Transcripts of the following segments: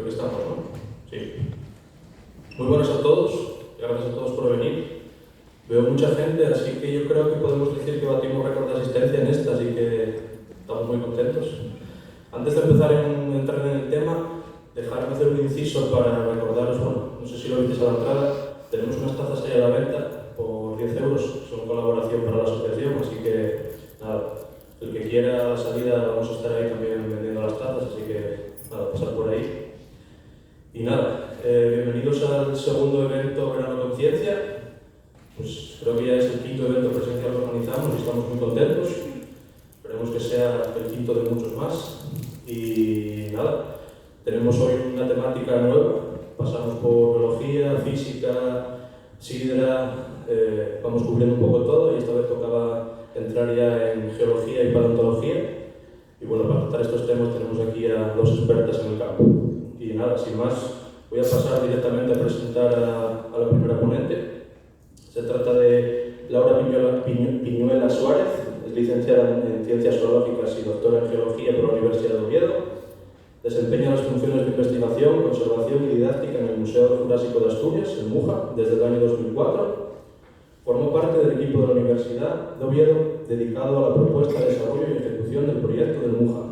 Creo que estamos, ¿no? Sí. Muy buenas a todos, y gracias a todos por venir. Veo mucha gente, así que yo creo que podemos decir que batimos récord de asistencia en esta, así que estamos muy contentos. Antes de empezar a entrar en el tema, dejarme hacer un inciso para recordaros, bueno, no sé si lo visteis a la entrada, tenemos unas tazas ahí a la venta por 10 euros, son colaboración para la asociación, así que nada, el que quiera la salida vamos a estar ahí también vendiendo las tazas, así que nada, pasar por ahí. Y nada, bienvenidos al segundo evento Verano Conciencia. Pues creo que ya es el quinto evento presencial que organizamos y estamos muy contentos. Esperemos que sea el quinto de muchos más. Y nada, tenemos hoy una temática nueva. Pasamos por biología, física, sidra, vamos cubriendo un poco todo y esta vez tocaba entrar ya en geología y paleontología. Y bueno, para tratar estos temas tenemos aquí a dos expertas en el campo. Y nada, sin más, voy a pasar directamente a presentar a la primera ponente. Se trata de Laura Piñuela Suárez, es licenciada en Ciencias Geológicas y doctora en Geología por la Universidad de Oviedo. Desempeña las funciones de investigación, conservación y didáctica en el Museo Jurásico de Asturias, el MUJA, desde el año 2004. Formó parte del equipo de la Universidad de Oviedo dedicado a la propuesta, desarrollo y ejecución del proyecto del MUJA.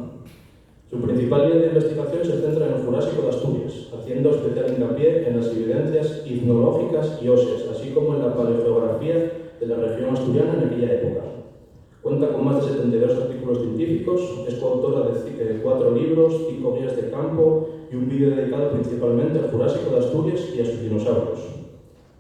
Su principal línea de investigación se centra en el Jurásico de Asturias, haciendo especial hincapié en las evidencias etnológicas y óseas, así como en la paleogeografía de la región asturiana en aquella época. Cuenta con más de 72 artículos científicos, es coautora de 4 libros, 5 guías de campo y un vídeo dedicado principalmente al Jurásico de Asturias y a sus dinosaurios.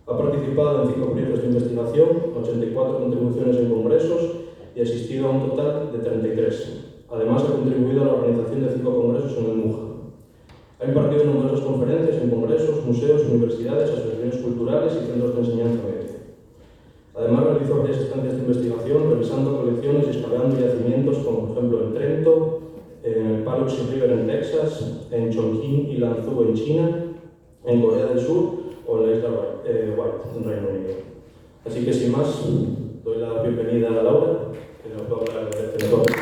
Ha participado en 5 proyectos de investigación, 84 contribuciones en congresos y ha asistido a un total de 33. Además, ha contribuido a la organización de 5 congresos en el MUJA. Ha impartido numerosas conferencias en congresos, museos, universidades, asociaciones culturales y centros de enseñanza media. Además, realizó varias estancias de investigación, revisando colecciones y excavando yacimientos, como por ejemplo en Trento, en el Paluxy River en Texas, en Chongqing y Lanzhou en China, en Corea del Sur o en la isla White, en Reino Unido. Así que sin más, doy la bienvenida a Laura, que nos va a hablar de este negocio.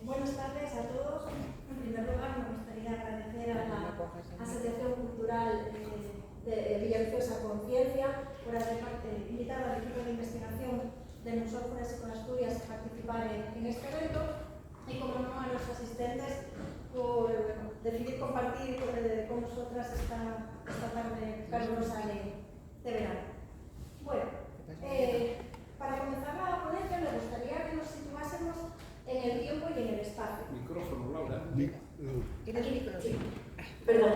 Buenas tardes a todos. En primer lugar, me gustaría agradecer a la Asociación Cultural de Villaviciosa Conciencia por haber invitado al equipo de investigación del Museo Jurásico de Asturias a participar en este evento y, como no, a los asistentes por decidir compartir con nosotras esta tarde calurosa de verano. Bueno, para comenzar la ponencia me gustaría que nos situásemos en el tiempo y en el espacio. Micrófono, Laura. Aquí, sí. Perdón.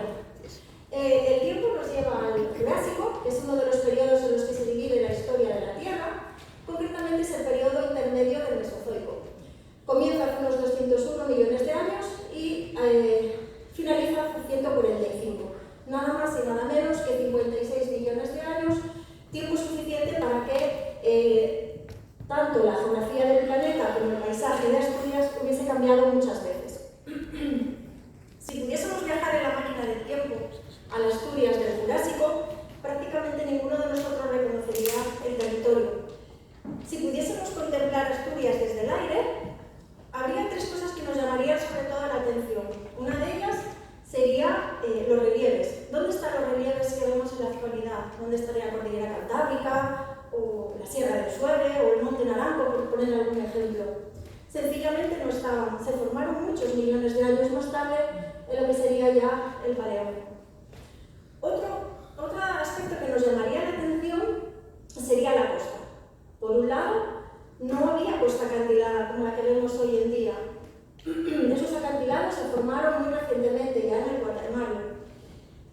El tiempo nos lleva al Jurásico, que es uno de los periodos en los que se divide la historia de la Tierra. Concretamente es el periodo intermedio del Mesozoico. Comienza hace unos 201 millones de años y finaliza hace 145. Nada más y nada menos que 56 millones de años, tiempo suficiente para que tanto la geografía del planeta como el paisaje de Asturias hubiese cambiado muchas veces. Si pudiésemos viajar en la máquina del tiempo a las Asturias del Jurásico, prácticamente ninguno de nosotros reconocería el territorio. Si pudiésemos contemplar Asturias desde el aire, habría 3 cosas que nos llamarían sobre todo la atención. Una de ellas sería los relieves. ¿Dónde están los relieves que vemos en la actualidad? ¿Dónde estaría la cordillera Cantábrica, o la Sierra del Sueve, o el Monte Naranco, por poner algún ejemplo? Sencillamente no estaban. Se formaron muchos millones de años más tarde en lo que sería ya el Paleógeno. Otro aspecto que nos llamaría la atención sería la costa. Por un lado, no había costa acantilada como la que vemos hoy en día. Esos acantilados se formaron muy recientemente, ya en el Cuaternario.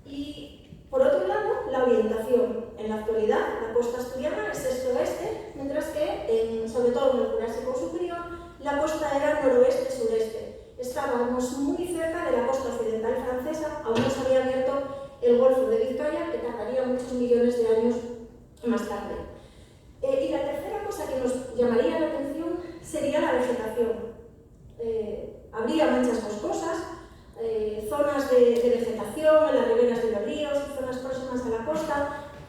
Y por otro lado, la orientación. En la actualidad, la costa asturiana es este-oeste, mientras que, sobre todo en el Jurásico superior, la costa era noroeste-sureste. Estábamos muy cerca de la costa occidental francesa, aún no se había abierto el Golfo de Vizcaya, que tardaría muchos millones de años más tarde. Y la tercera cosa que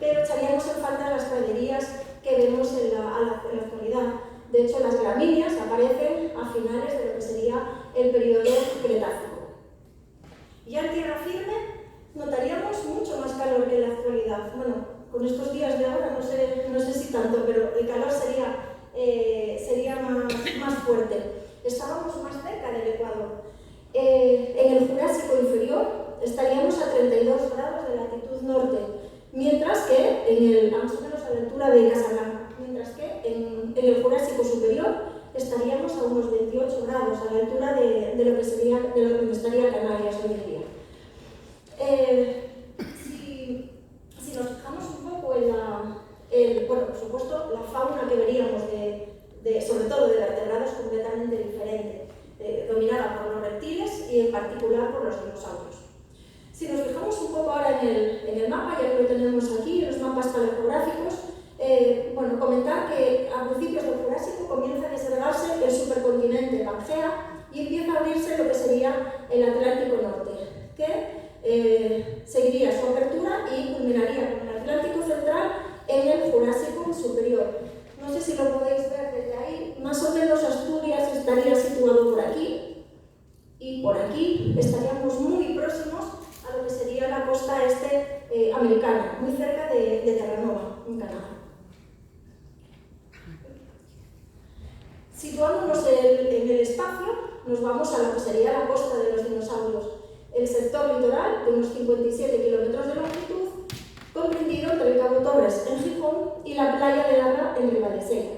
pero echaríamos en falta las praderías que vemos en la actualidad. De hecho, las gramíneas aparecen a finales de lo que sería el periodo Cretácico. Ya en tierra firme notaríamos mucho más calor que en la actualidad. Bueno, con estos días de ahora no sé si tanto, pero el calor sería más fuerte. Estábamos más cerca del Ecuador. En el Jurásico inferior estaríamos a 32 grados de latitud norte, mientras que más o menos a la altura de Casablanca, mientras que en el Jurásico superior estaríamos a unos 28 grados, a la altura de lo que estaría Canarias hoy en día. Si nos fijamos un poco bueno, por supuesto, la fauna que veríamos sobre todo de vertebrados completamente diferente, dominada por los reptiles y en particular por los dinosaurios. Si nos fijamos un poco ahora en el mapa, ya que lo tenemos aquí, en los mapas paleográficos, bueno, comentar que a principios del Jurásico comienza a desarrollarse el supercontinente Pangea y empieza a abrirse lo que sería el Atlántico Norte, que seguiría su apertura y culminaría con el Atlántico Central en el Jurásico Superior. No sé si lo podéis ver desde ahí, más o menos Asturias estaría situado por aquí y por aquí estaríamos muy próximos a lo que sería la costa este americana, muy cerca de Terranova, en Canadá. Situándonos en el espacio, nos vamos a lo que sería la costa de los dinosaurios, el sector litoral de unos 57 kilómetros de longitud, comprendido entre el Cabo Torres en Gijón y la playa de Larra en Ribadesella.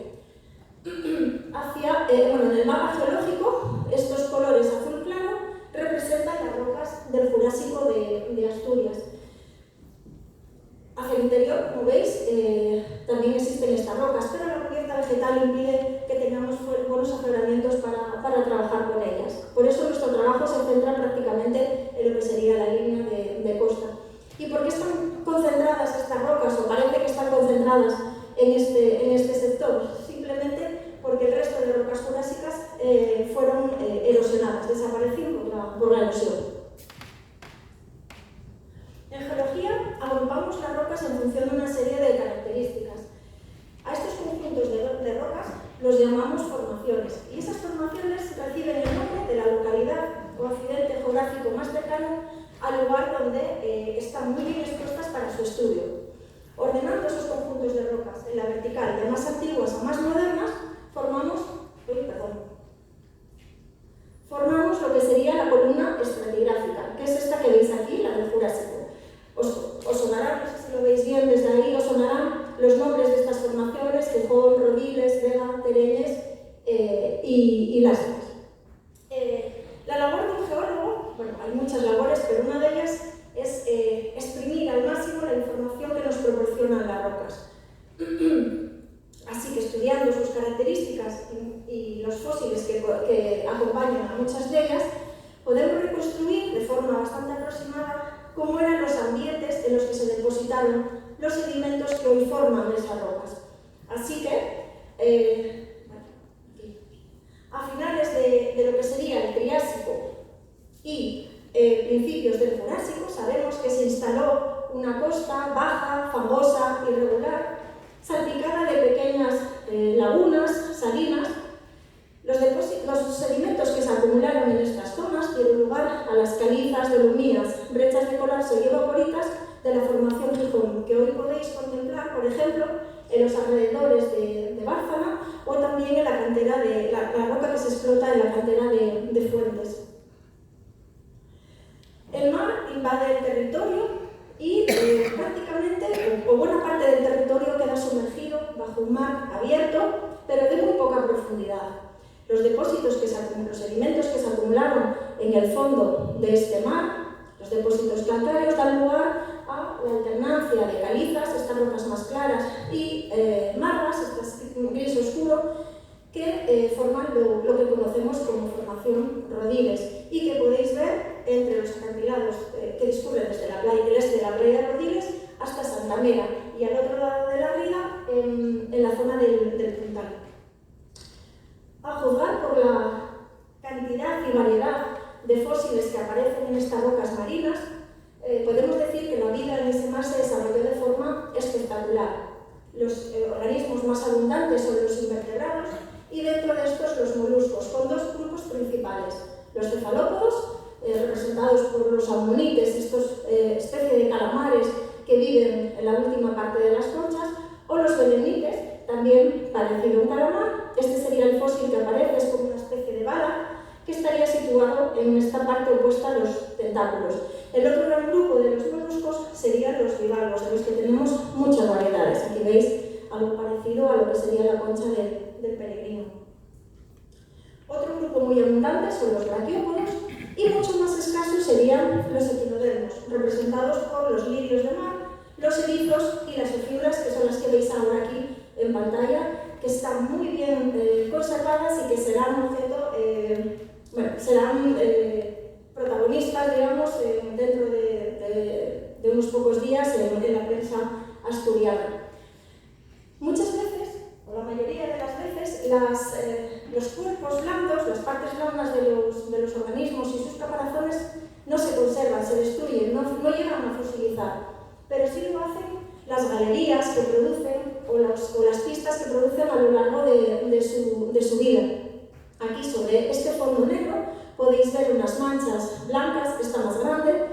En el mapa geológico, estos colores azul claro representan las rocas del Jurásico de Asturias. Hacia el interior, como veis, también existen estas rocas, pero la cubierta vegetal impide que tengamos buenos afloramientos para trabajar con ellas. Por eso nuestro trabajo se centra prácticamente en lo que sería la línea de costa. ¿Y por qué están concentradas estas rocas, o parece que están concentradas en este sector? Simplemente porque el resto de rocas jurásicas fueron erosionadas, desaparecieron por la erosión. En geología agrupamos las rocas en función de una serie de características. A estos conjuntos de rocas los llamamos formaciones, y esas formaciones reciben el nombre de la localidad o accidente geográfico más cercano al lugar donde están muy bien expuestas para su estudio. Ordenando esos conjuntos de rocas en la vertical de más antiguas a más modernas, formamos lo que sería la columna estratigráfica, que es esta que veis aquí, la del Jurásico. Os sonarán, no sé si lo veis bien desde ahí, os sonarán los nombres de estas formaciones: Gijón, Rodiles, Vega, Tereñes y Lascas. La labor de un geólogo, bueno, hay muchas labores, pero una de ellas es exprimir al máximo la información que nos proporcionan las rocas. Así que estudiando sus características y los fósiles que acompañan a muchas de ellas, podemos reconstruir de forma bastante aproximada cómo eran los ambientes en los que se depositaron los sedimentos que hoy forman esas rocas. Así que, a finales de lo que sería el Triásico y principios del Jurásico, sabemos que se instaló una costa baja, fangosa, irregular, salpicada de pequeñas lagunas, salinas. Los sedimentos que se acumularon en estas zonas dieron lugar a las calizas, dolomías, brechas de colapso y evaporitas de la formación Gijón, que hoy podéis contemplar, por ejemplo, en los alrededores de Bárcena, o también en la cantera de la roca que se explota en la cantera de Fuentes. El mar invade el territorio y prácticamente, o buena parte del territorio queda sumergido bajo un mar abierto, pero de muy poca profundidad. Los sedimentos que se acumularon en el fondo de este mar, los depósitos calcáreos, dan lugar a la alternancia de calizas, estas rocas más claras, y margas, este gris oscuro, que forman lo que conocemos como formación Rodiles, y que podéis ver entre los acantilados que discurren desde el este de la playa de Rodiles hasta Santa Mera, y al otro lado de la ría, en la zona del Puntal. A juzgar por la cantidad y variedad de fósiles que aparecen en estas rocas marinas, podemos decir que la vida en ese mar se desarrolló de forma especial espectacular. Los organismos más abundantes son los invertebrados y dentro de estos los moluscos, con dos grupos principales. Los cefalópodos, representados por los ammonites, estos especie de calamares que viven en la última parte de las conchas, o los belenites, también parecido a un calamar. Este sería el fósil que aparece, es como una especie de bala, que estaría situado en esta parte opuesta a los tentáculos. El otro gran grupo de los moluscos serían los bivalvos, de los que tenemos muchas variedades. Aquí veis algo parecido a lo que sería la concha del peregrino. Otro grupo muy abundante son los braquiópodos y mucho más escasos serían los equinodermos, representados por los lirios de mar, los erizos y las ofiuras, que son las que veis ahora aquí en pantalla, que están muy bien conservadas y que serán objeto, serán protagonistas, digamos, dentro de unos pocos días en la prensa asturiana. Muchas veces, o la mayoría de las veces, los cuerpos blandos, las partes blandas de los organismos y sus caparazones no se conservan, se destruyen, no llegan a fosilizar, pero sí lo hacen las galerías que producen o las pistas que producen a lo largo de su vida. Aquí sobre este fondo negro podéis ver unas manchas blancas, esta más grande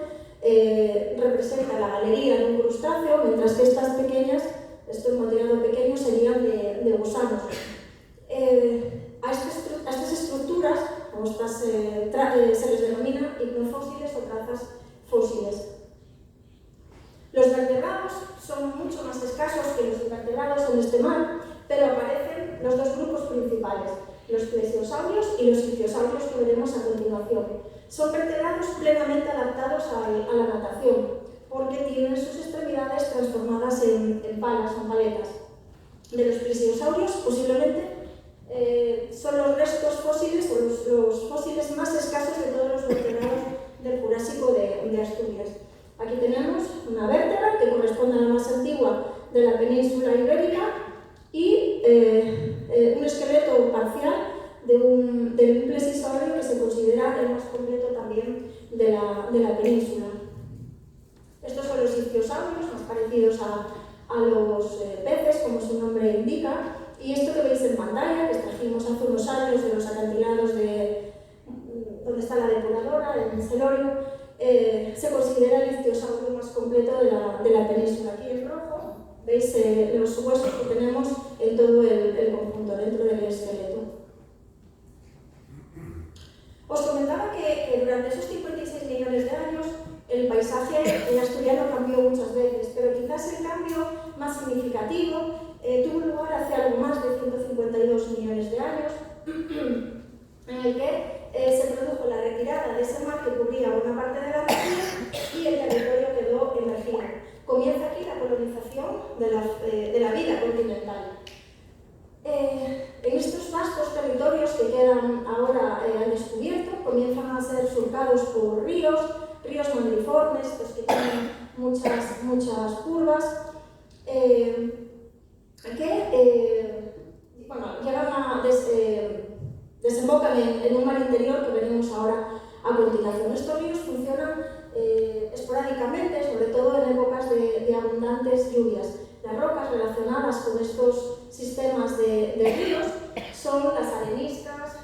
representa la galería de un crustáceo, mientras que estas pequeñas, estos modelado pequeños, serían de gusanos. A estas estructuras, como estas, se les denomina hipnofósiles o trazas fósiles. Los vertebrados son mucho más escasos que los invertebrados en este mar, pero aparecen los dos grupos principales, los plesiosaurios y los ictiosaurios, que veremos a continuación. Son vertebrados plenamente adaptados a la natación, porque tienen sus extremidades transformadas en palas o paletas. De los plesiosaurios, posiblemente, son los restos fósiles o los fósiles más escasos de todos los vertebrados del Jurásico de Asturias. Aquí tenemos una vértebra que corresponde a la más antigua de la península ibérica y un esqueleto parcial de un plesiosaurio que se considera el más completo también de la península. Estos son los ictiosaurios, más parecidos a los peces, como su nombre indica, y esto que veis en pantalla, que extrajimos hace unos años de los acantilados de donde está la depuradora, en Celorio, se considera el ictiosaurio más completo de la península. Aquí en rojo veis los huesos que tenemos en todo el conjunto, dentro del esqueleto. Os comentaba que durante esos 56 millones de años el paisaje asturiano cambió muchas veces, pero quizás el cambio más significativo tuvo lugar hace algo más de 152 millones de años, en el que se produjo la retirada de ese mar que cubría buena parte de la región y el territorio quedó emergido. Comienza aquí la colonización de la vida continental. En estos vastos territorios que quedan ahora al descubierto, comienzan a ser surcados por ríos mandriformes, pues que tienen muchas curvas, desembocan en un mar interior que veremos ahora a continuación. Estos ríos funcionan esporádicamente, sobre todo en épocas de abundantes lluvias. Las rocas relacionadas con estos sistemas de ríos son las areniscas,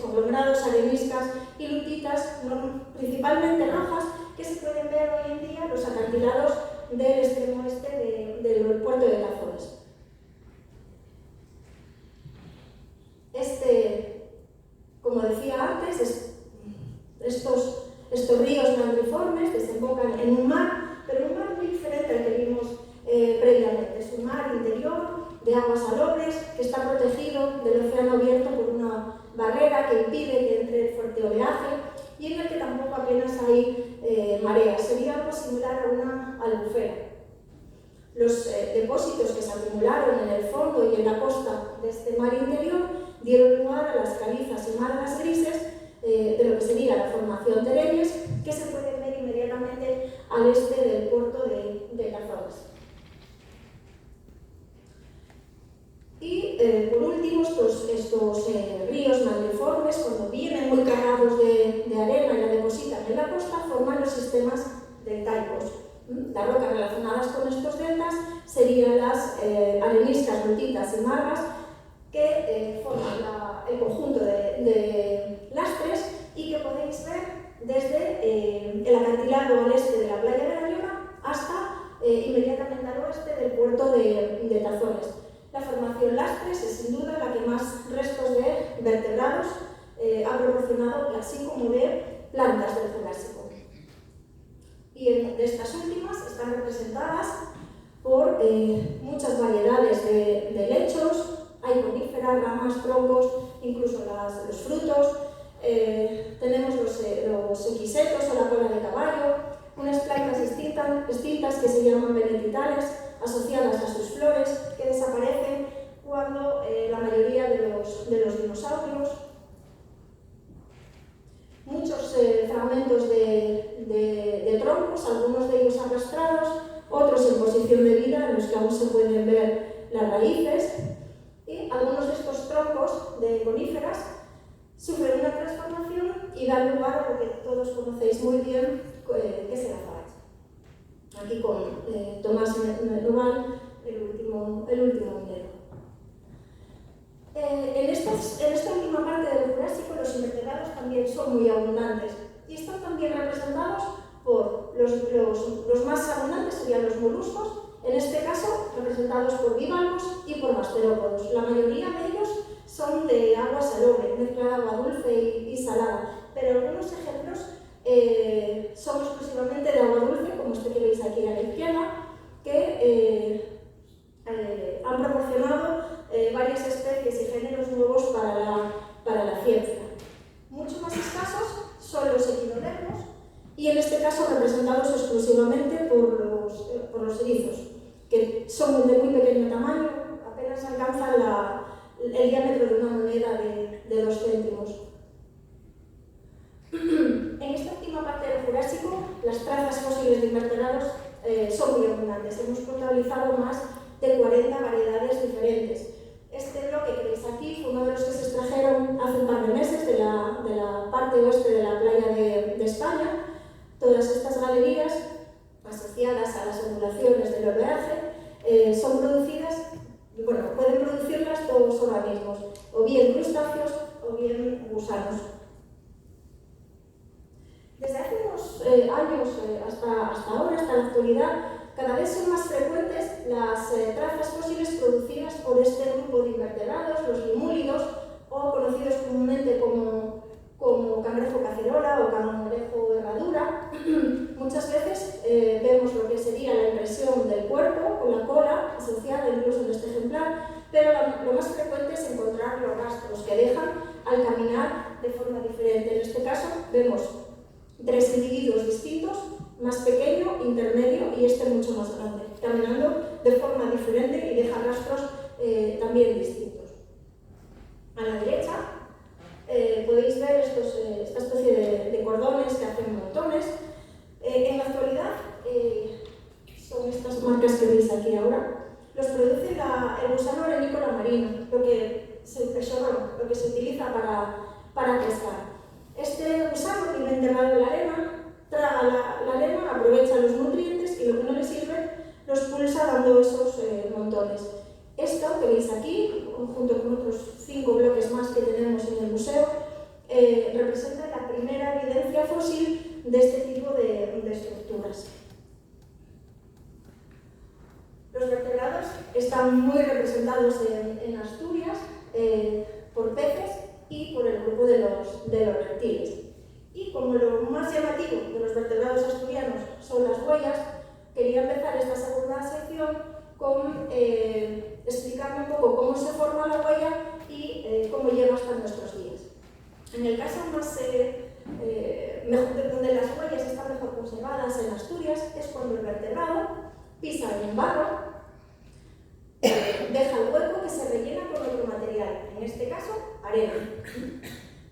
conglomerados, areniscas y lutitas, principalmente rojas, que se pueden ver hoy en día en los acantilados del extremo este del puerto de Tazones. Como decía antes, estos ríos mandriformes desembocan en un mar, pero un mar muy diferente al que vimos previamente. Es un mar interior, de aguas salobres, que está protegido del océano abierto por una barrera que impide que entre el fuerte oleaje y en el que tampoco apenas hay mareas. Sería algo similar a una albufera. Los depósitos que se acumularon en el fondo y en la costa de este mar interior dieron lugar a las calizas y margas grises de lo que sería la formación Tereñes, que se pueden ver inmediatamente al este del puerto de Tazones. Y por último, estos ríos mandriformes, cuando vienen muy cargados de arena y la depositan en la costa, forman los sistemas deltaicos. Las rocas relacionadas con estos deltas serían las areniscas, rutitas y margas que forman el conjunto de lastres y que podéis ver desde el acantilado al este de la playa de La Rioja hasta inmediatamente al oeste del puerto de Tazones. La formación lastres es sin duda la que más restos de vertebrados ha proporcionado, así como de plantas del Jurásico. Y de estas últimas están representadas por muchas variedades de lechos, hay coníferas, ramas, troncos, incluso los frutos. Tenemos los equisetos o la cola de caballo, unas plantas distintas que se llaman benetitales, asociadas a sus flores, que desaparecen cuando la mayoría de los dinosaurios. Muchos fragmentos de troncos, algunos de ellos arrastrados, otros en posición de vida, en los que aún se pueden ver las raíces, y algunos de estos troncos de coníferas sufren una transformación y dan lugar a lo que todos conocéis muy bien, que es el azabache. Aquí con Tomás Noval, el último minero. En esta última parte del Jurásico los invertebrados también son muy abundantes y están también representados por los más abundantes serían los moluscos, en este caso representados por bivalvos y por gasterópodos. La mayoría de ellos son de agua salobre, mezcla de agua dulce y salada, pero algunos ejemplos son exclusivamente de agua dulce, como este que veis aquí a la izquierda, que han proporcionado varias especies y géneros nuevos para la ciencia. Mucho más escasos son los equinodermos y en este caso representados exclusivamente por los erizos, que son de muy pequeño tamaño, apenas alcanzan el diámetro de una moneda de 2 céntimos. En esta última parte del Jurásico, las trazas fósiles de invertebrados son muy abundantes. Hemos contabilizado más de 40 variedades diferentes. Este bloque que veis aquí fue uno de los que se extrajeron hace un par de meses de la parte oeste de la playa de España. Todas estas galerías, asociadas a las ondulaciones del oleaje, son producidas, pueden producirlas todos organismos, o bien crustáceos o bien gusanos. Desde hace unos años hasta ahora, hasta la actualidad, cada vez son más frecuentes las trazas fósiles producidas por este grupo de invertebrados, los limúlidos, o conocidos comúnmente como cangrejo cacerola o cangrejo herradura. Muchas veces vemos lo que sería la impresión del cuerpo con la cola asociada incluso en este ejemplar, pero lo más frecuente es encontrar los rastros que dejan al caminar de forma diferente. En este caso vemos 3 individuos distintos, más pequeño, intermedio y este mucho más grande, caminando de forma diferente y deja rastros también distintos. A la derecha podéis ver esta especie de cordones que hacen montones. En la actualidad son estas marcas que veis aquí ahora. Los produce el gusano arenícola marino, lo que se utiliza para pescar. Este gusano vive enterrado en la arena, traga la arena, aprovecha los nutrientes y lo que no le sirve los pulsa dando esos montones. Esto que veis aquí, junto con otros 5 bloques más que tenemos en el museo, representa la primera evidencia fósil de este tipo de estructuras. Los vertebrados están muy representados en Asturias por peces y por el grupo de los reptiles. Y como lo más llamativo de los vertebrados asturianos son las huellas, quería empezar esta segunda sección con explicarme un poco cómo se forma la huella y cómo llega hasta nuestros días. En el caso más donde las huellas están mejor conservadas en Asturias es cuando el vertebrado pisa en un barro, deja el hueco que se rellena con otro material, en este caso arena.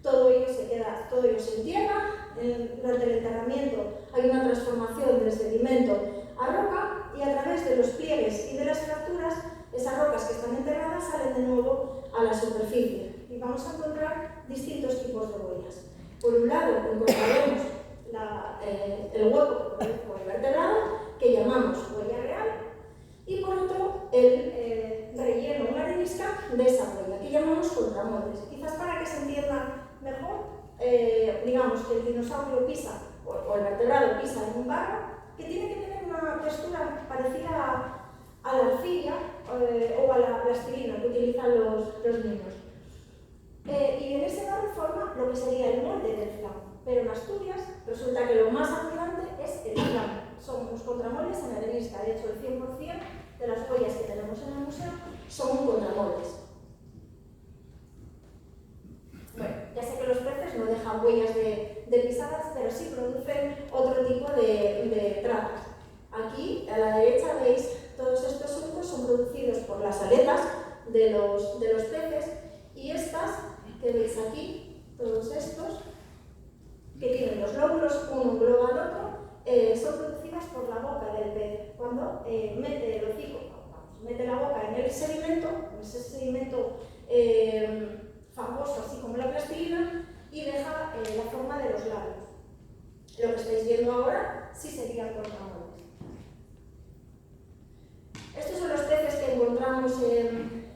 Todo ello se entierra. Durante el enterramiento hay una transformación del sedimento a roca y a través de los pliegues y de las fracturas, esas rocas que están enterradas salen de nuevo a la superficie y vamos a encontrar distintos tipos de huellas. Por un lado encontraremos el hueco por el vertebrado, que contramoldes. Quizás para que se entienda mejor, digamos que el dinosaurio pisa, o el vertebrado pisa en un barro, que tiene que tener una textura parecida a la arcilla o a la plastilina que utilizan los niños. Y en ese barro forma lo que sería el molde del flan. Pero en Asturias resulta que lo más abundante es el flan. Son los contramoldes en arenisca. De hecho, el 100% de las huellas que tenemos en el museo son contramoldes. Bueno, ya sé que los peces no dejan huellas de pisadas, pero sí producen otro tipo de trazas. Aquí, a la derecha, veis todos estos surcos son producidos por las aletas de los peces, y estas que veis aquí, todos estos, que tienen los lóbulos, uno engloba al otro, son producidas por la boca del pez. Cuando mete el hocico, mete la boca en el sedimento, ese sedimento fangoso, así como la plastilina, y deja la forma de los labios. Lo que estáis viendo ahora sí serían contramoldes. Estos son los peces que encontramos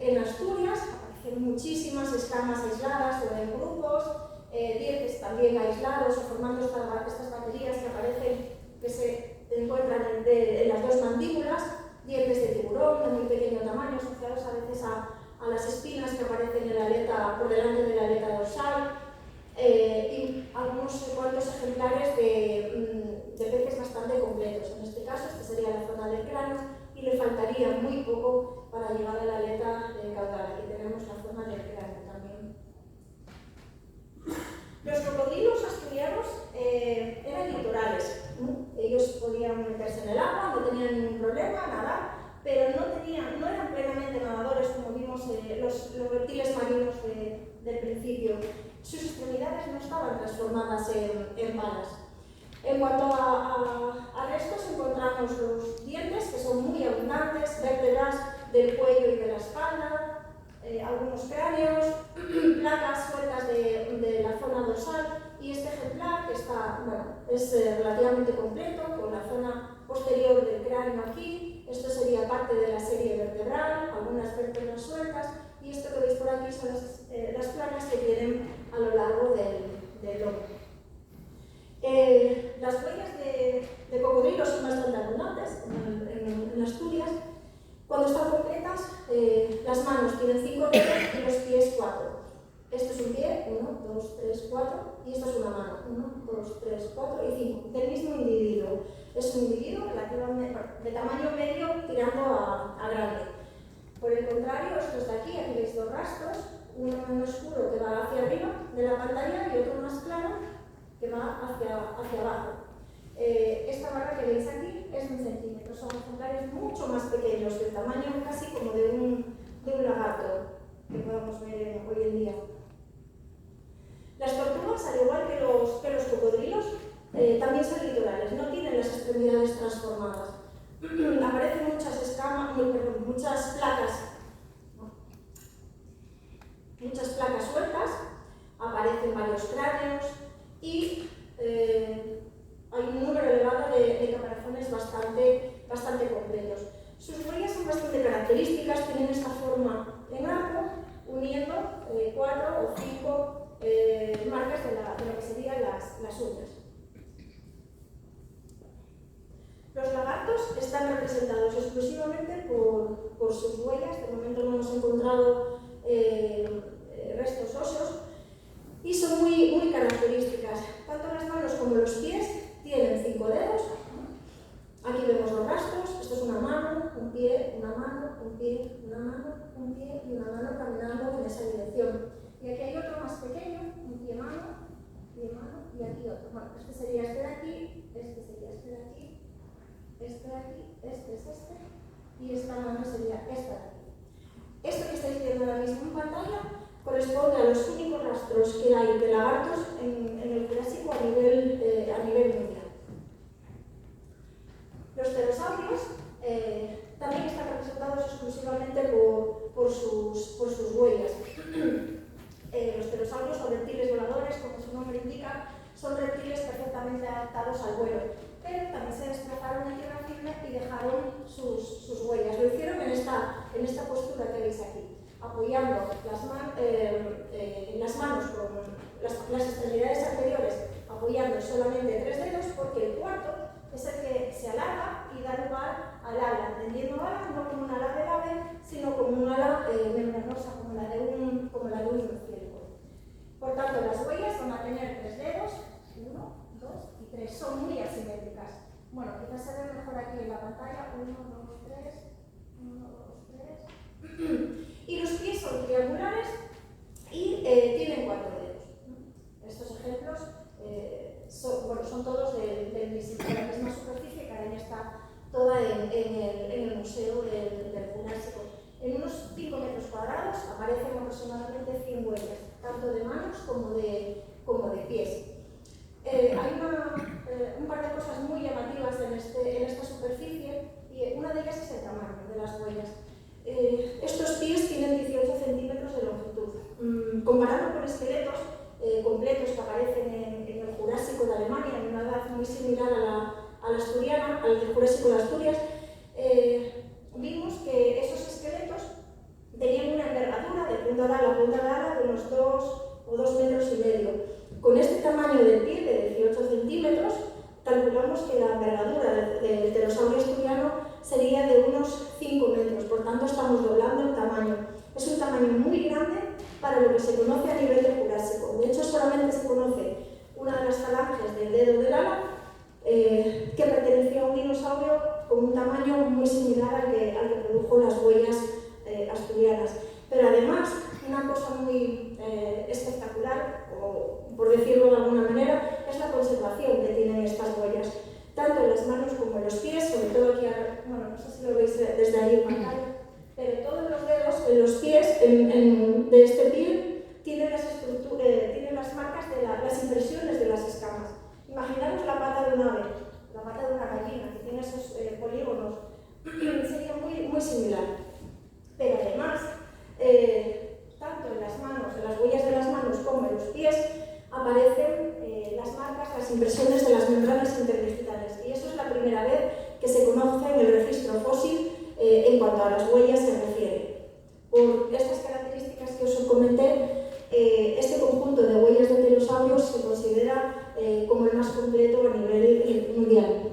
en Asturias. Aparecen muchísimas escamas aisladas o en grupos, dientes también aislados o formando estas baterías que aparecen, que se encuentran en las dos mandíbulas, dientes de tiburón de muy pequeño tamaño, asociados a veces a las espinas que aparecen en la aleta, por delante de la aleta dorsal, y algunos cuantos ejemplares de peces bastante completos. En este caso, esta sería la zona del cráneo y le faltaría muy poco para llegar a la aleta caudal. Aquí tenemos la zona del cráneo también. Los cocodrilos asturianos eran litorales. Ellos podían meterse en el agua, no tenían ningún problema, nadar, pero no eran plenamente nadadores como vimos los reptiles marinos del principio. Sus extremidades no estaban transformadas en palas. En cuanto a restos, encontramos los dientes, que son muy abundantes, vértebras del cuello y de la espalda, algunos cráneos, placas sueltas de la zona dorsal, y este ejemplar, que es relativamente completo, con la zona posterior del cráneo aquí. Esto sería parte de la serie vertebral, algunas vértebras sueltas, y esto que veis por aquí son las placas que tienen a lo largo del lomo. Las huellas de cocodrilos son bastante abundantes en Asturias. Cuando están completas, las manos tienen 5 dedos y los pies 4. Esto es un pie, 1, 2, 3, 4, y esto es una mano, 1, 2, 3, 4 y 5, del mismo individuo. Es un individuo relativamente de tamaño medio tirando a grande. Por el contrario, estos de aquí veis dos rastros, uno menos oscuro que va hacia arriba de la pantalla y otro más claro que va hacia abajo. Esta barra que veis aquí es 1 centímetro, son ejemplares mucho más pequeños, del tamaño casi como de un lagarto que podemos ver hoy en día. Las tortugas, al igual que los cocodrilos, también son litorales, no tienen las extremidades transformadas. Aparecen muchas placas sueltas, aparecen varios cráneos y hay un número elevado de caparazones bastante completos. Sus huellas son bastante características, tienen esta forma en arco, uniendo 4 o 5 marcas de lo que serían las uñas. Los lagartos están representados exclusivamente por sus huellas. De momento no hemos encontrado restos óseos y son muy características. Tanto las manos como los pies tienen 5 dedos. Aquí vemos los rastros. Esto es una mano, un pie, una mano, un pie, una mano, un pie y una mano caminando en esa dirección. Y aquí hay otro más pequeño, un pie-mano, y aquí otro. Bueno, este sería este de aquí, este sería este de aquí, este de aquí, este es este, y esta mano sería esta de aquí. Esto que estáis viendo ahora mismo en pantalla corresponde a los únicos rastros que hay de lagartos en el Jurásico a nivel mundial. Los pterosaurios también están representados exclusivamente por sus huellas. Los pterosaurios o reptiles voladores, como su nombre indica, son reptiles perfectamente adaptados al vuelo, pero también se desplazaron a tierra firme y dejaron sus huellas. Lo hicieron en esta postura que veis aquí, apoyando manos con las extremidades anteriores apoyando solamente 3 dedos, porque el cuarto es el que se alarga y da lugar al ala, entendiendo ala no como un ala del ave, sino como un ala membranosa, como la de un murciélago. Por tanto, las huellas van a tener 3 dedos, 1, 2 y 3, son muy asimétricas. Bueno, quizás se ve mejor aquí en la pantalla, 1, 2, 3, 1, 2, 3. Y los pies son triangulares y tienen 4 dedos. Estos ejemplos son todos de la misma superficie, que ahora está toda en el Museo del Jurásico. En unos 5 metros cuadrados aparecen aproximadamente 100 huellas, tanto de manos como de pies. Hay un par de cosas muy llamativas en esta superficie, y una de ellas es el tamaño de las huellas. Estos pies tienen 18 centímetros de longitud. Comparando con esqueletos completos que aparecen en el Jurásico de Alemania, en una edad muy similar a la asturiana, al del Jurásico de Asturias, vimos que esos esqueletos tenían una envergadura de punta de ala de unos 2 o 2,5 metros. Con este tamaño del pie de 18 centímetros, calculamos que la envergadura del pterosaurio asturiano sería de unos 5 metros, por tanto estamos doblando el tamaño. Es un tamaño muy grande para lo que se conoce a nivel de Jurásico. De hecho, solamente se conoce una de las falanges del dedo del ala que pertenecía a un dinosaurio con un tamaño muy similar al que produjo las huellas asturianas. Pero además, una cosa muy espectacular, o por decirlo de alguna manera, es la conservación que tienen estas huellas, tanto en las manos como en los pies, sobre todo aquí, bueno, no sé si lo veis desde ahí en pantalla, pero todos los dedos en los pies de este pie tienen las marcas de las impresiones de las escamas. Imaginaros la pata de un ave, la pata de una gallina, que tiene esos polígonos, sería muy similar. Pero además, tanto en las manos, en las huellas de las manos como en los pies, aparecen las marcas, las impresiones de las membranas interdigitales. Y eso es la primera vez que se conoce en el registro fósil en cuanto a las huellas se refiere. Por estas características que os comenté, este conjunto de huellas de pterosaurios se considera como el más completo a nivel mundial.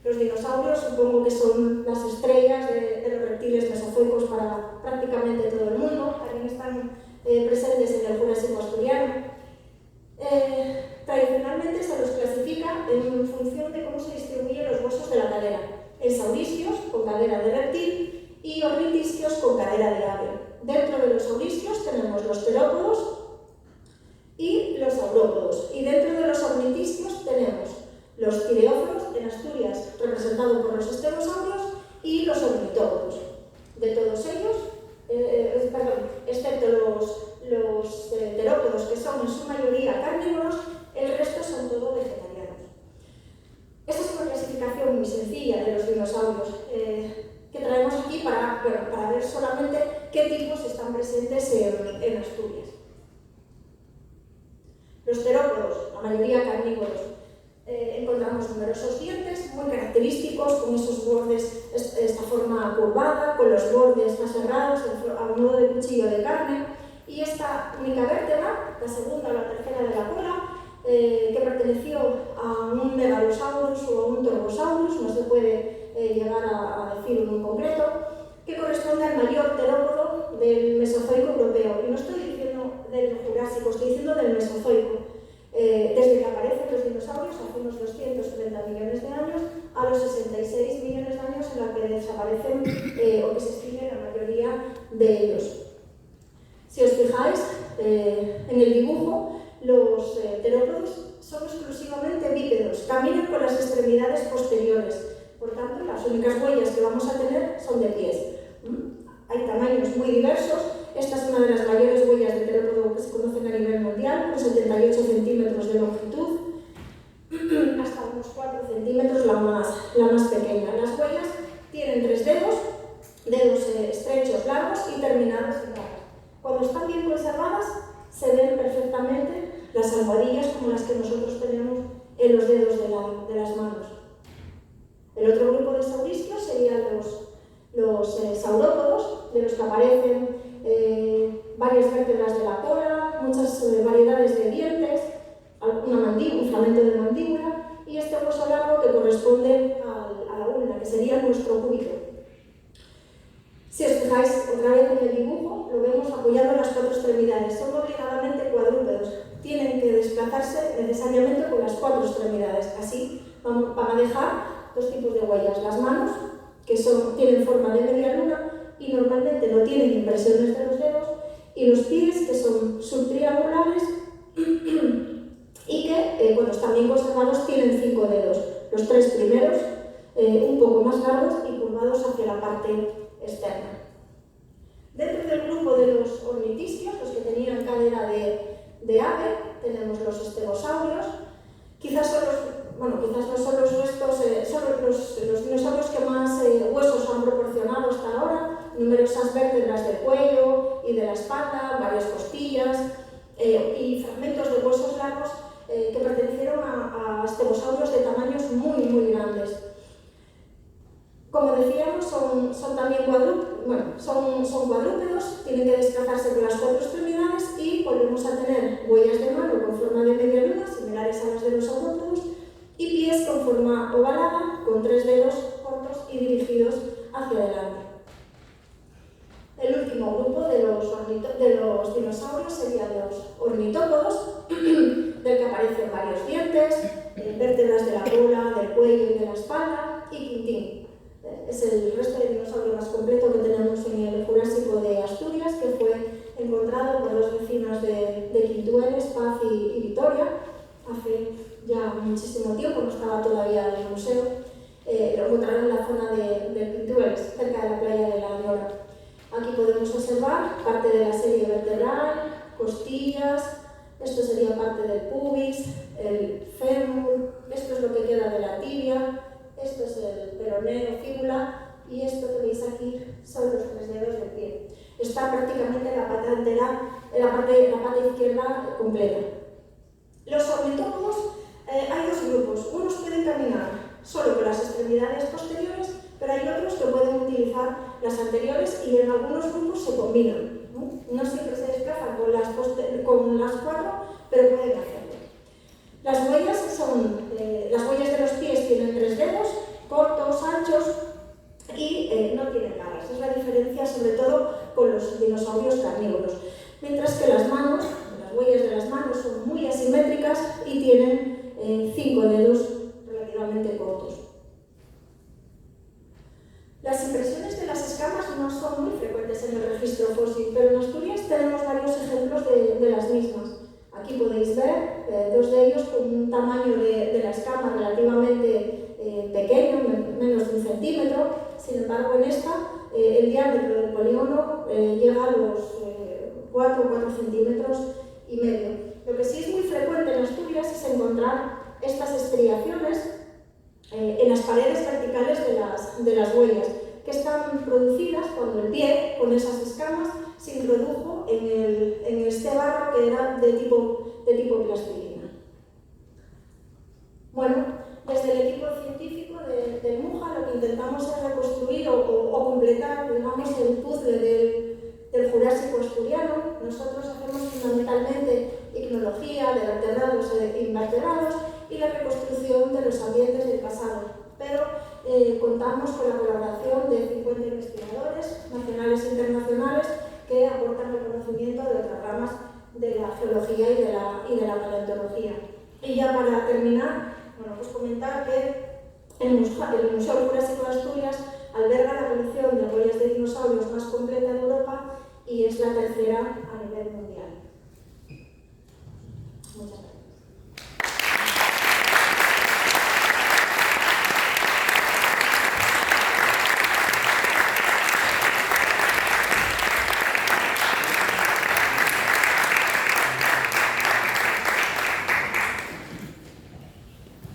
Los dinosaurios supongo que son las estrellas de los reptiles mesozoicos para prácticamente todo el mundo. También están presentes en el Jurásico asturiano. Tradicionalmente se los clasifica en función de cómo se distribuyen los huesos de la cadera. En saurisios, con cadera de reptil, y ornitisquios, con cadera de ave. Dentro de los saurisios tenemos los terópodos y los saurópodos. Y dentro de los ornitisquios tenemos los tireóforos, en Asturias representado por los estegosaurios, y los ornitópodos. De todos ellos, excepto los terópodos, que son en su mayoría carnívoros, el resto son todos vegetarianos. Esta es una clasificación muy sencilla de los dinosaurios que traemos aquí para ver solamente qué tipos están presentes en Asturias. Los terópodos, la mayoría carnívoros, encontramos numerosos dientes muy característicos, con esos bordes, esta forma curvada, con los bordes más cerrados, a modo de cuchillo de carne, y esta única vértebra, la segunda o la tercera de la cola, que perteneció a un megalosaurus o a un torvosaurus, no se puede llegar a decir uno en concreto, que corresponde al mayor terópodo del Mesozoico europeo. Y no estoy diciendo del Jurásico, estoy diciendo del Mesozoico. Desde que aparecen los dinosaurios, hace unos 230 millones de años, a los 66 millones de años en la que desaparecen o que se extinguen la mayoría de ellos. Si os fijáis en el dibujo, los terópodos son exclusivamente bípedos, caminan con las extremidades posteriores, por tanto las únicas huellas que vamos a tener son de pies. Hay tamaños muy diversos. Esta es una de las mayores huellas de terópodo que se conocen a nivel mundial, con 78 centímetros de longitud, hasta unos 4 centímetros la más pequeña. Las huellas tienen 3 dedos estrechos, largos y terminados en garras. Cuando están bien conservadas, se ven perfectamente las almohadillas como las que nosotros tenemos en los dedos de las manos. El otro grupo de saurisquios serían los saurópodos, de los que aparecen varias vértebras de la cola, muchas variedades de dientes, un fragmento de mandíbula y este hueso largo que corresponde a la ulna, que sería nuestro cúbito. Si os fijáis otra vez en el dibujo, lo vemos apoyando las cuatro extremidades. Son obligadamente cuadrúpedos. Tienen que desplazarse necesariamente con las cuatro extremidades. Así van a dejar dos tipos de huellas. Las manos, que tienen forma de media luna y normalmente no tienen impresiones de los dedos, y los pies, que son subtriangulares y que, cuando están bien conservados, tienen 5 dedos. Los 3 primeros un poco más largos y curvados hacia la parte externa. Dentro del grupo de los ornitisquios, los que tenían cadera de ave, tenemos los estegosaurios. Quizás no son los restos, son los dinosaurios que más huesos han proporcionado hasta ahora, numerosas vértebras del cuello y de la espalda, varias costillas y fragmentos de huesos largos que pertenecieron a estegosaurios de tamaños muy, muy grandes. Como decíamos, son también cuadrúpedos, tienen que desplazarse con las cuatro extremidades y volvemos a tener huellas de mano con forma de media luna, similares a las de los saurópodos, y pies con forma ovalada, con 3 dedos cortos y dirigidos hacia adelante. El último grupo de los dinosaurios serían los ornitópodos, del que aparecen varios dientes, vértebras de la cola, del cuello y de la espalda, y quintín. Es el resto de dinosaurio más completo que tenemos en el Jurásico de Asturias, que fue encontrado por dos vecinos de Quintueles, Paz y Vitoria, hace ya muchísimo tiempo, no estaba todavía en el museo. Lo encontraron en la zona de Quintueles, cerca de la playa de La Ñora. Aquí podemos observar parte de la serie vertebral, costillas, esto sería parte del pubis, el fémur, esto es lo que queda de la tibia, esto es el peroneo, fíbula, y esto que veis aquí son los 3 dedos del pie. Está prácticamente la pata entera, la pata izquierda completa. Los ornitópodos, hay dos grupos. Unos pueden caminar solo con las extremidades posteriores, pero hay otros que pueden utilizar las anteriores y en algunos grupos se combinan. No siempre se desplazan con las 4, pero pueden hacerlo. Las huellas de los pies tienen 3 dedos, cortos, anchos y no tienen garras. Es la diferencia sobre todo con los dinosaurios carnívoros. Mientras que las huellas de las manos son muy asimétricas y tienen 5 dedos relativamente cortos. Las impresiones de las escamas no son muy frecuentes en el registro fósil, pero en Asturias tenemos varios ejemplos de las mismas. Aquí podéis ver 2 de ellos con un tamaño de la escama relativamente pequeño, menos de 1 centímetro. Sin embargo, en esta, el diámetro del polígono llega a los 4 centímetros y medio. Lo que sí es muy frecuente en Asturias es encontrar estas estriaciones en las paredes verticales de las huellas, que están producidas cuando el pie, con esas escamas, se introdujo en este barro que era de tipo plastilina. Bueno, desde el equipo científico del MUJA lo que intentamos es reconstruir o completar, digamos, el puzzle del Jurásico asturiano. Nosotros hacemos fundamentalmente icnología de vertebrados e invertebrados y la reconstrucción de los ambientes del pasado, pero contamos con la colaboración de 50 investigadores nacionales e internacionales que aportan el conocimiento de otras ramas de la geología y de la paleontología. Y ya para terminar, pues comentar que el Museo Jurásico de Asturias alberga la colección de huellas de dinosaurios más completa de Europa y es la tercera a nivel mundial. Muchas gracias.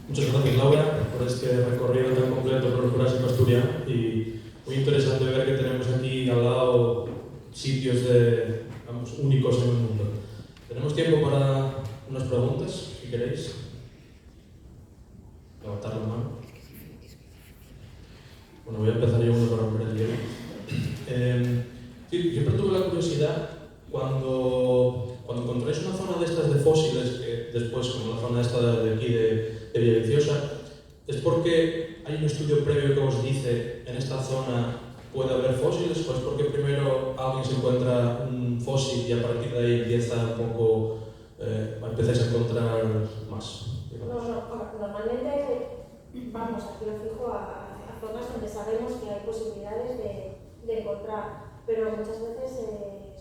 Muchas gracias, Laura, por este recorrido tan completo por el Jurásico asturiano y muy interesante ver que tenemos aquí al lado sitios únicos en el mundo. Tenemos tiempo para unas preguntas, si queréis. Levantar la mano. Bueno, voy a empezar yo uno para romper el hielo. Siempre tuve la curiosidad, cuando encontráis una zona de estas de fósiles, que después, como la zona esta de aquí de Villaviciosa, ¿es porque hay un estudio previo que os dice en esta zona puede haber fósiles, o es porque primero alguien se encuentra un fósil y a partir de ahí empieza un poco, empezáis a encontrar más? Normalmente vamos a tiro fijo a zonas donde sabemos que hay posibilidades de encontrar, pero muchas veces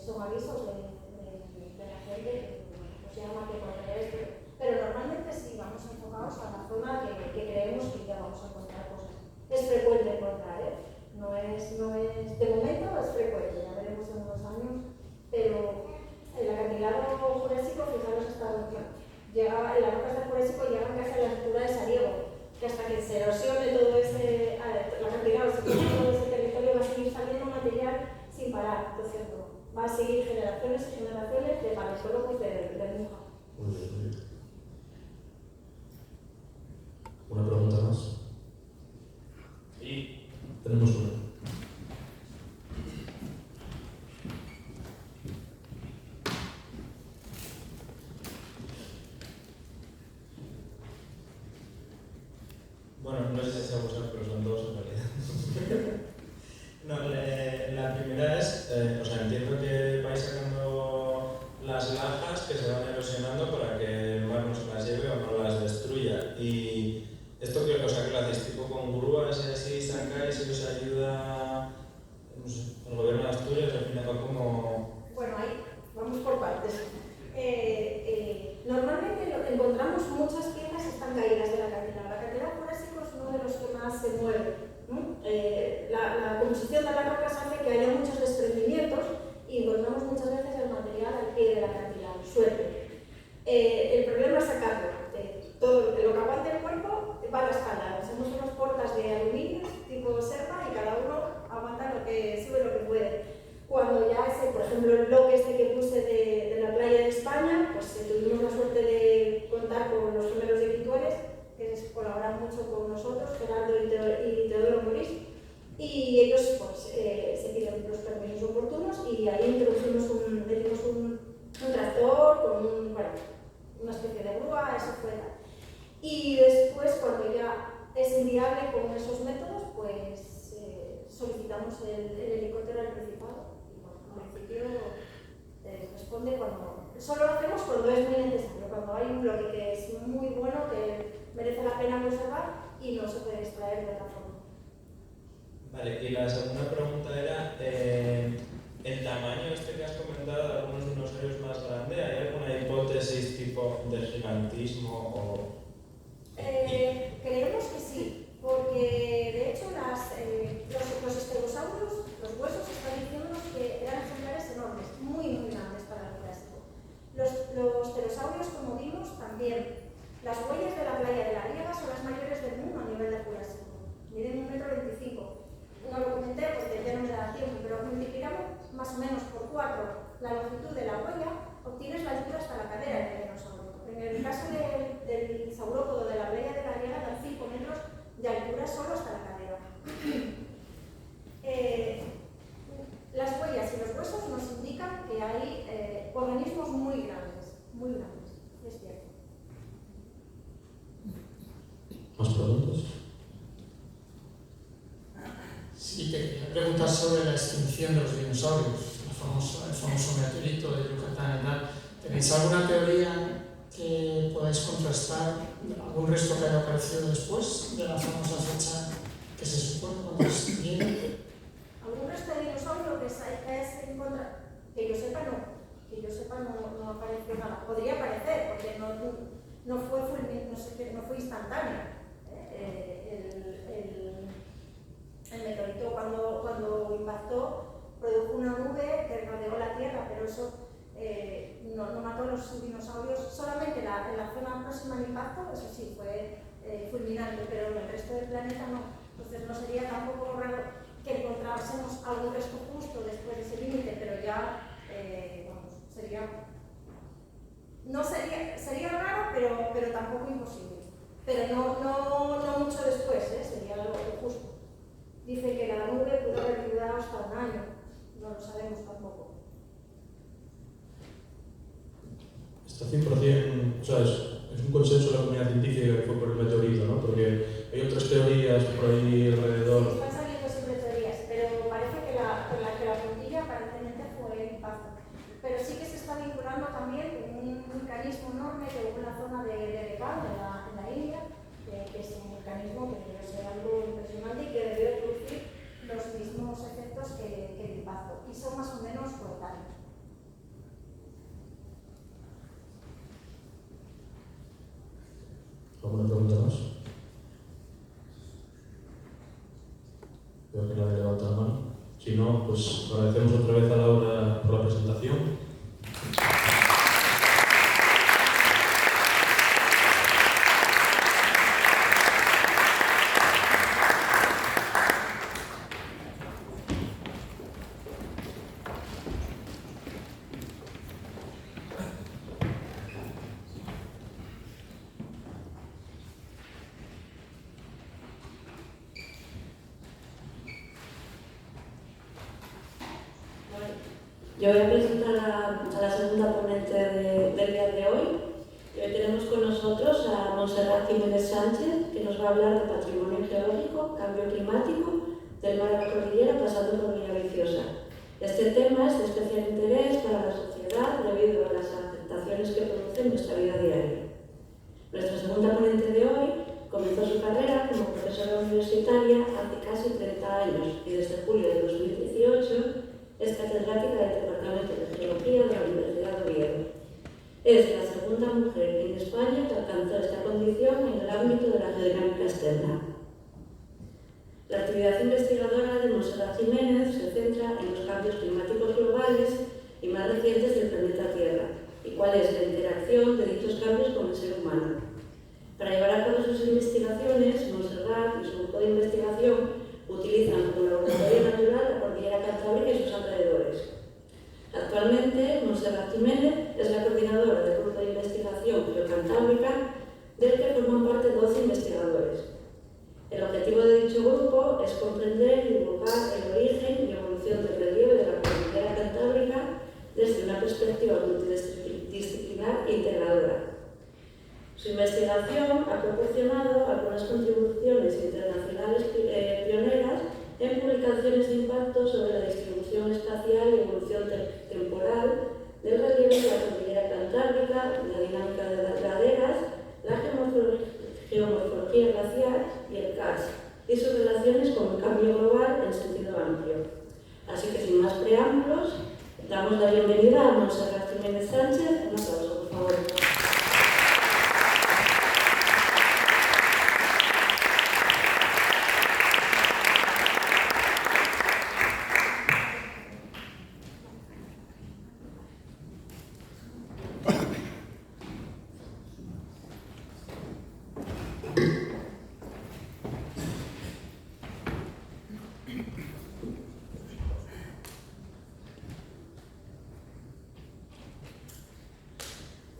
son avisos de la gente que nos llama que encontrar esto. Pero normalmente sí vamos enfocados a la zona que creemos que ya vamos a encontrar cosas. Es frecuente encontrar, no es, de momento es frecuente, ya veremos en unos años, pero el acantilado jurásico, fijaros, llegaba, las rocas del Jurásico llegan casi a la altura de Sariego, que hasta que se erosione todo ese acantilado, todo ese territorio, va a seguir saliendo material sin parar, por cierto. Va a seguir generaciones y generaciones de paleontólogos de Muja. Muy bien, muy bien. ¿Una pregunta más? Sí, tenemos una. Bueno, no sé si se usa, pero son dos en realidad. No, la primera es, o sea, entiendo que vais sacando las lajas que se van erosionando para que el mar no se las lleve o no las destruya. Y esto que, o sea, que lo hacéis tipo con grúas y así sacáis y os ayuda, no sé, el gobierno de Asturias, al final como... Bueno, ahí vamos por partes. Normalmente encontramos muchas piezas que están caídas del acantilado. El acantilado jurásico es uno de los que más se mueve. La composición de las rocas hace que haya muchos desprendimientos y encontramos muchas veces el material al pie del acantilado, suerte. El problema es sacarlo. Todo lo que aguante el cuerpo va a la espalda. Hacemos unas portas de aluminio tipo serpa y cada uno aguanta lo que sube lo que puede. Cuando ya por ejemplo, el bloque que puse de la playa de España, pues tuvimos la suerte de contar con los gemelos de Quitueres, que colaboran mucho con nosotros, Gerardo y Teodoro Morís, y ellos pues, se piden los permisos oportunos y ahí introducimos un tractor con una especie de grúa, eso fuera. Y después, cuando ya es inviable con esos métodos, pues solicitamos el helicóptero al Principado. El principio responde solo lo hacemos cuando es muy necesario, cuando hay un bloque que es muy bueno, que merece la pena conservar y no se puede extraer de otra forma. Vale, y la segunda pregunta era, el tamaño que has comentado de algunos dinosaurios más grandes, ¿hay alguna hipótesis tipo de gigantismo o...? Creemos que sí, porque de hecho los estegosaurios, los huesos están diciéndonos que eran ejemplares enormes, muy grandes para el Jurásico. Los pterosaurios, como vimos, también. Las huellas de la playa de la Riega son las mayores del mundo a nivel de Jurásico. Miden 1,25 m. No lo comenté porque ya no me da tiempo, pero multiplicamos más o menos por 4 la longitud de la huella, obtienes la altura hasta la cadera del dinosaurio. En el caso del saurópodo de la playa de la Riega dan 5 metros de altura solo hasta la cadera. Las huellas y los huesos nos indican que hay organismos muy grandes, es cierto. ¿Más preguntas? Sí, te quería preguntar sobre la extinción de los dinosaurios, el famoso meteorito de Yucatán y tal. ¿Tenéis alguna teoría que podáis contrastar, algún resto que haya aparecido después de la famosa fecha que se supone cuando se extinguieron? ¿Algún resto de dinosaurio que se encuentra? Que yo sepa no apareció nada. Podría aparecer, porque no fue instantáneo. El meteorito cuando impactó produjo una nube que rodeó la Tierra, pero eso no mató a los dinosaurios, solamente en la zona próxima al impacto, eso sí, fue fulminante, pero en el resto del planeta no. Entonces no sería tampoco raro que encontrásemos algún resto justo después de ese límite, pero ya, sería raro, pero tampoco imposible. Pero no mucho después, sería algo justo. Dice que la nube pudo haber durado hasta un año, no lo sabemos tampoco. está 100%, o sea, es un consenso de la comunidad científica que fue por el meteorito, ¿no? Porque hay otras teorías por ahí alrededor. Están saliendo siempre teorías, pero parece que la puntilla aparentemente fue el impacto. Pero sí que se está vinculando también con un mecanismo enorme de una zona de Nepal, en la India, que es un mecanismo que debe ser algo impresionante y que debe producir los mismos efectos que el impacto. Y son más o menos brutales. ¿Alguna pregunta más? Veo que nadie levanta la mano. Si no, pues agradecemos otra vez a Laura por la presentación. Yo voy a presentar a la segunda ponente del día de hoy. Y hoy tenemos con nosotros a Montserrat Jiménez Sánchez, que nos va a hablar de patrimonio geológico, cambio climático, del mar a la cordillera pasando por Villaviciosa. Este tema es de especial interés para la sociedad debido a las afectaciones que produce en nuestra vida diaria. Nuestra segunda ponente de hoy comenzó su carrera como profesora universitaria hace casi 30 años y desde julio de 2018 es catedrática del Departamento de Geología de la Universidad de Oviedo. Es la segunda mujer en España que alcanzó esta condición en el ámbito de la geodinámica externa. La actividad investigadora de Montserrat Jiménez se centra en los cambios climáticos globales y más recientes del planeta Tierra y cuál es la interacción de dichos cambios con el ser humano. Para llevar a cabo sus investigaciones, Montserrat y su grupo de investigación utilizan como laboratorio natural la cordillera Cantábrica y sus alrededores. Actualmente, Montserrat Jiménez es la coordinadora del grupo de investigación geocantábrica, del que forman parte 12 investigadores. El objetivo de dicho grupo es comprender y divulgar el origen y evolución del relieve de la cordillera Cantábrica desde una perspectiva multidisciplinar e integradora. Su investigación ha proporcionado algunas contribuciones internacionales pioneras en publicaciones de impacto sobre la distribución espacial y evolución temporal del relieve de la cordillera Cantábrica, la dinámica de las laderas, la geomorfología glacial y el karst, y sus relaciones con el cambio global en sentido amplio. Así que sin más preámbulos, damos la bienvenida a Montserrat Jiménez Sánchez. Un aplauso, por favor.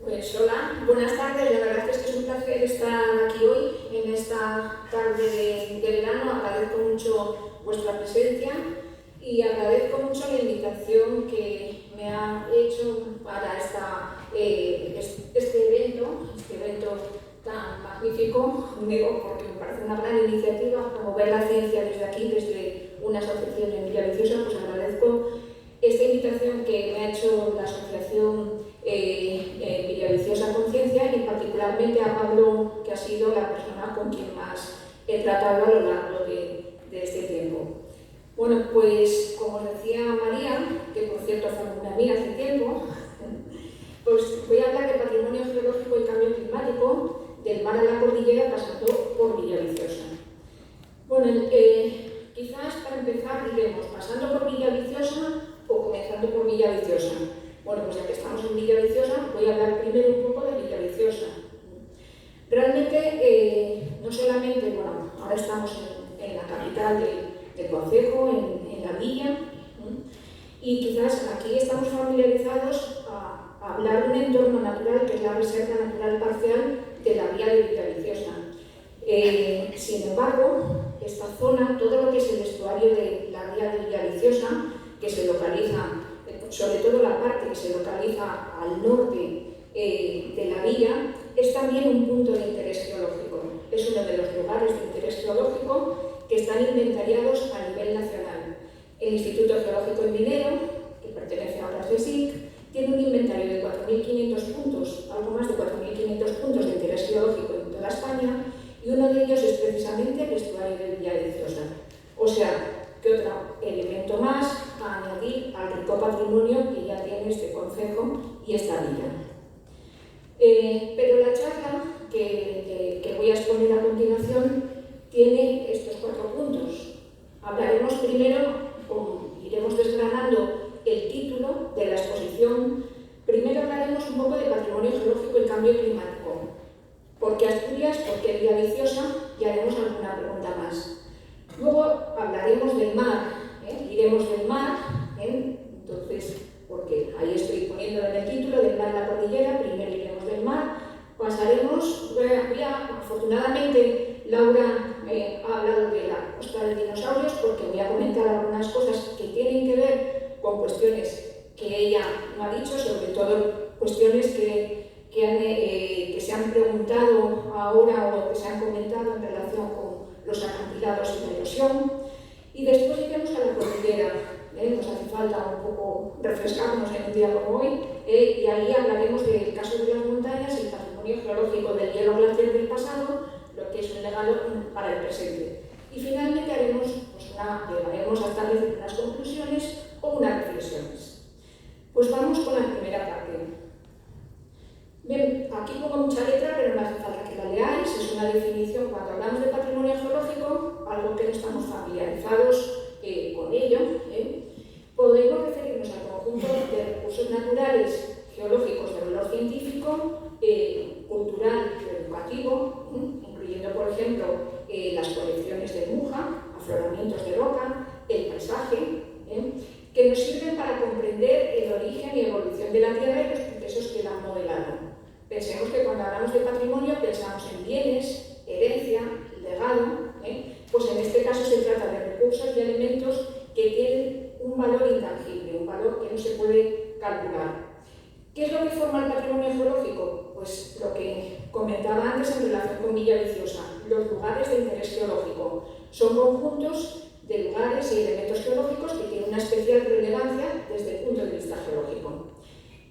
Pues hola, buenas tardes. La verdad es que es un placer estar aquí hoy en esta tarde de verano. Agradezco mucho vuestra presencia y agradezco mucho la invitación que me han hecho para este evento tan magnífico, digo, porque me parece una gran iniciativa promover la ciencia desde aquí, desde una asociación en Villaviciosa. Pues agradezco esta invitación que me ha hecho la asociación Villaviciosa Conciencia y particularmente a Pablo, que ha sido la persona con quien más he tratado a lo largo de este tiempo. Bueno, pues como os decía María, que por cierto fue una amiga hace tiempo, pues voy a hablar de patrimonio geológico y cambio climático, del mar a la cordillera pasando por Villaviciosa. Bueno, quizás para empezar diremos, pasando por Villaviciosa o comenzando por Villaviciosa. Bueno, pues ya que estamos en Villaviciosa, voy a hablar primero un poco de Villaviciosa. Realmente, no solamente, bueno, ahora estamos en la capital del concejo, en la villa, y quizás aquí estamos familiarizados a hablar de un entorno natural que es la Reserva Natural Parcial de la Vía de Villaviciosa. Sin embargo, esta zona, todo lo que es el estuario de la Vía de Villaviciosa, que se localiza, sobre todo la parte que se localiza al norte de la villa, es también un punto de interés geológico. Es uno de los lugares de interés geológico que están inventariados a nivel nacional. El Instituto Geológico y Minero, que pertenece ahora a CSIC, tiene un inventario de 4.500 puntos, algo más de 4.500 puntos de interés geológico en toda España, y uno de ellos es precisamente el estuario de Villaviciosa. O sea, que otro elemento más a añadir al rico patrimonio que ya tiene este concejo y esta villa. Pero la charla que voy a exponer a continuación tiene estos 4 puntos. Hablaremos primero, iremos desgranando el título de la exposición. Primero hablaremos un poco de patrimonio geológico y cambio climático. ¿Por qué Asturias? ¿Por qué Villaviciosa? Y haremos alguna pregunta más. Luego hablaremos del mar, iremos del mar, entonces, porque ahí estoy poniéndolo en el título, del mar a la cordillera, primero iremos del mar, pasaremos, afortunadamente Laura ha hablado de la costa de dinosaurios, porque voy a comentar algunas cosas que tienen que ver con cuestiones que ella no ha dicho, sobre todo cuestiones que se han preguntado ahora o que se han comentado en relación con los acantilados y la erosión. Y después iremos a la cordillera. Nos hace falta un poco refrescarnos en un día como hoy, y ahí hablaremos del caso de las montañas, el patrimonio geológico del hielo glaciar del pasado, lo que es un legado para el presente. Y finalmente llegaremos a establecer unas conclusiones o unas reflexiones. Pues vamos con la primera parte. Bien, aquí pongo mucha letra, pero no hace falta que la leáis. Es una definición, cuando hablamos de patrimonio geológico, algo que no estamos familiarizados con ello. Podemos referirnos al conjunto de recursos naturales geológicos de valor científico, cultural y educativo, incluyendo, por ejemplo, las colecciones de Muja, afloramientos de roca, el paisaje, que nos sirven para comprender el origen y evolución de la Tierra y los procesos que la han modelado. Pensemos que cuando hablamos de patrimonio pensamos en bienes, herencia, legado, pues en este caso se trata de recursos y elementos que tienen un valor intangible, un valor que no se puede calcular. ¿Qué es lo que forma el patrimonio geológico? Pues lo que comentaba antes en relación con Villaviciosa, los lugares de interés geológico. Son conjuntos de lugares y elementos geológicos que tienen una especial relevancia desde el punto de vista geológico.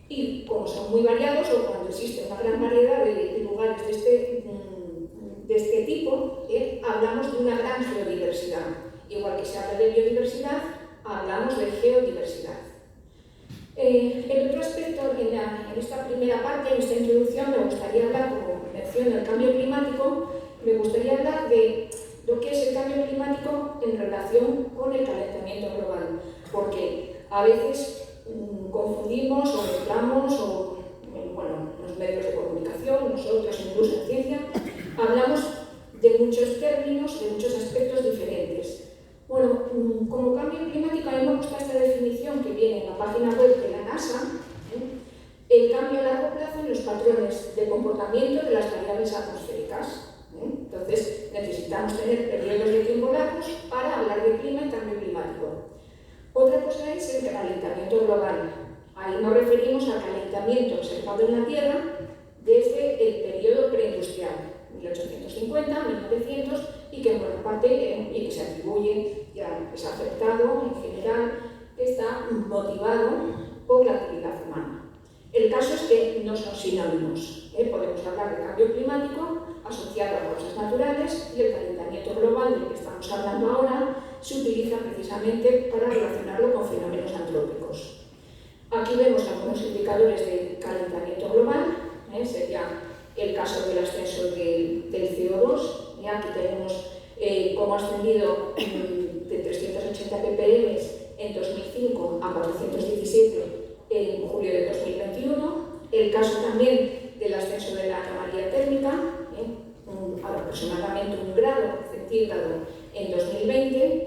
Y como son muy variados, o cuando existe una gran variedad de lugares de este tipo, hablamos de una gran geodiversidad. Igual que se habla de biodiversidad, hablamos de geodiversidad. El otro aspecto, en esta primera parte, en esta introducción, me gustaría hablar, como menciono, el cambio climático, me gustaría hablar de lo que es el cambio climático en relación con el calentamiento global, porque a veces confundimos o mezclamos, los medios de comunicación, nosotros incluso en ciencia, hablamos de muchos términos, de muchos aspectos diferentes. Bueno, como cambio climático, a mí me gusta esta definición que viene en la página web de la NASA, el cambio a largo plazo en los patrones de comportamiento de las variables atmosféricas. Entonces, necesitamos tener periodos de tiempo largos para hablar de clima y cambio climático. Otra cosa es el calentamiento global. Ahí nos referimos al calentamiento observado en la Tierra desde el periodo preindustrial, 1850, 1900, y que en buena parte y que se atribuye, ya es aceptado en general, está motivado por la actividad humana. El caso es que no son sinónimos. Podemos hablar de cambio climático asociado a causas naturales, y el calentamiento global del que estamos hablando ahora se utiliza precisamente para relacionarlo con fenómenos antrópicos. Aquí vemos algunos indicadores de calentamiento global, sería el caso del ascenso del CO2, aquí tenemos cómo ha ascendido de 380 ppm en 2005 a 417 en julio de 2021, el caso también del ascenso de la anomalía térmica, aproximadamente 1 grado centígrado en 2020,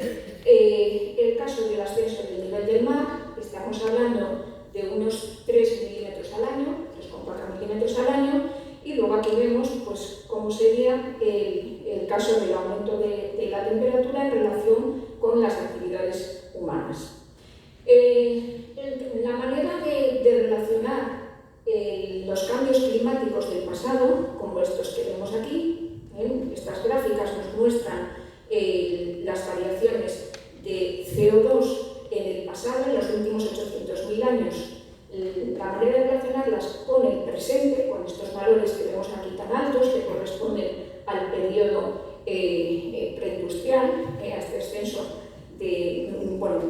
el caso del ascenso del nivel del mar, estamos hablando de unos 3 milímetros al año, 3,4 milímetros al año, y luego aquí vemos pues, cómo sería el caso del aumento de la temperatura en relación con las actividades humanas. La manera de relacionar los cambios CO2 en el pasado, en los últimos 800.000 años. La manera de relacionarlas con el presente, con estos valores que vemos aquí tan altos, que corresponden al periodo preindustrial, a este extenso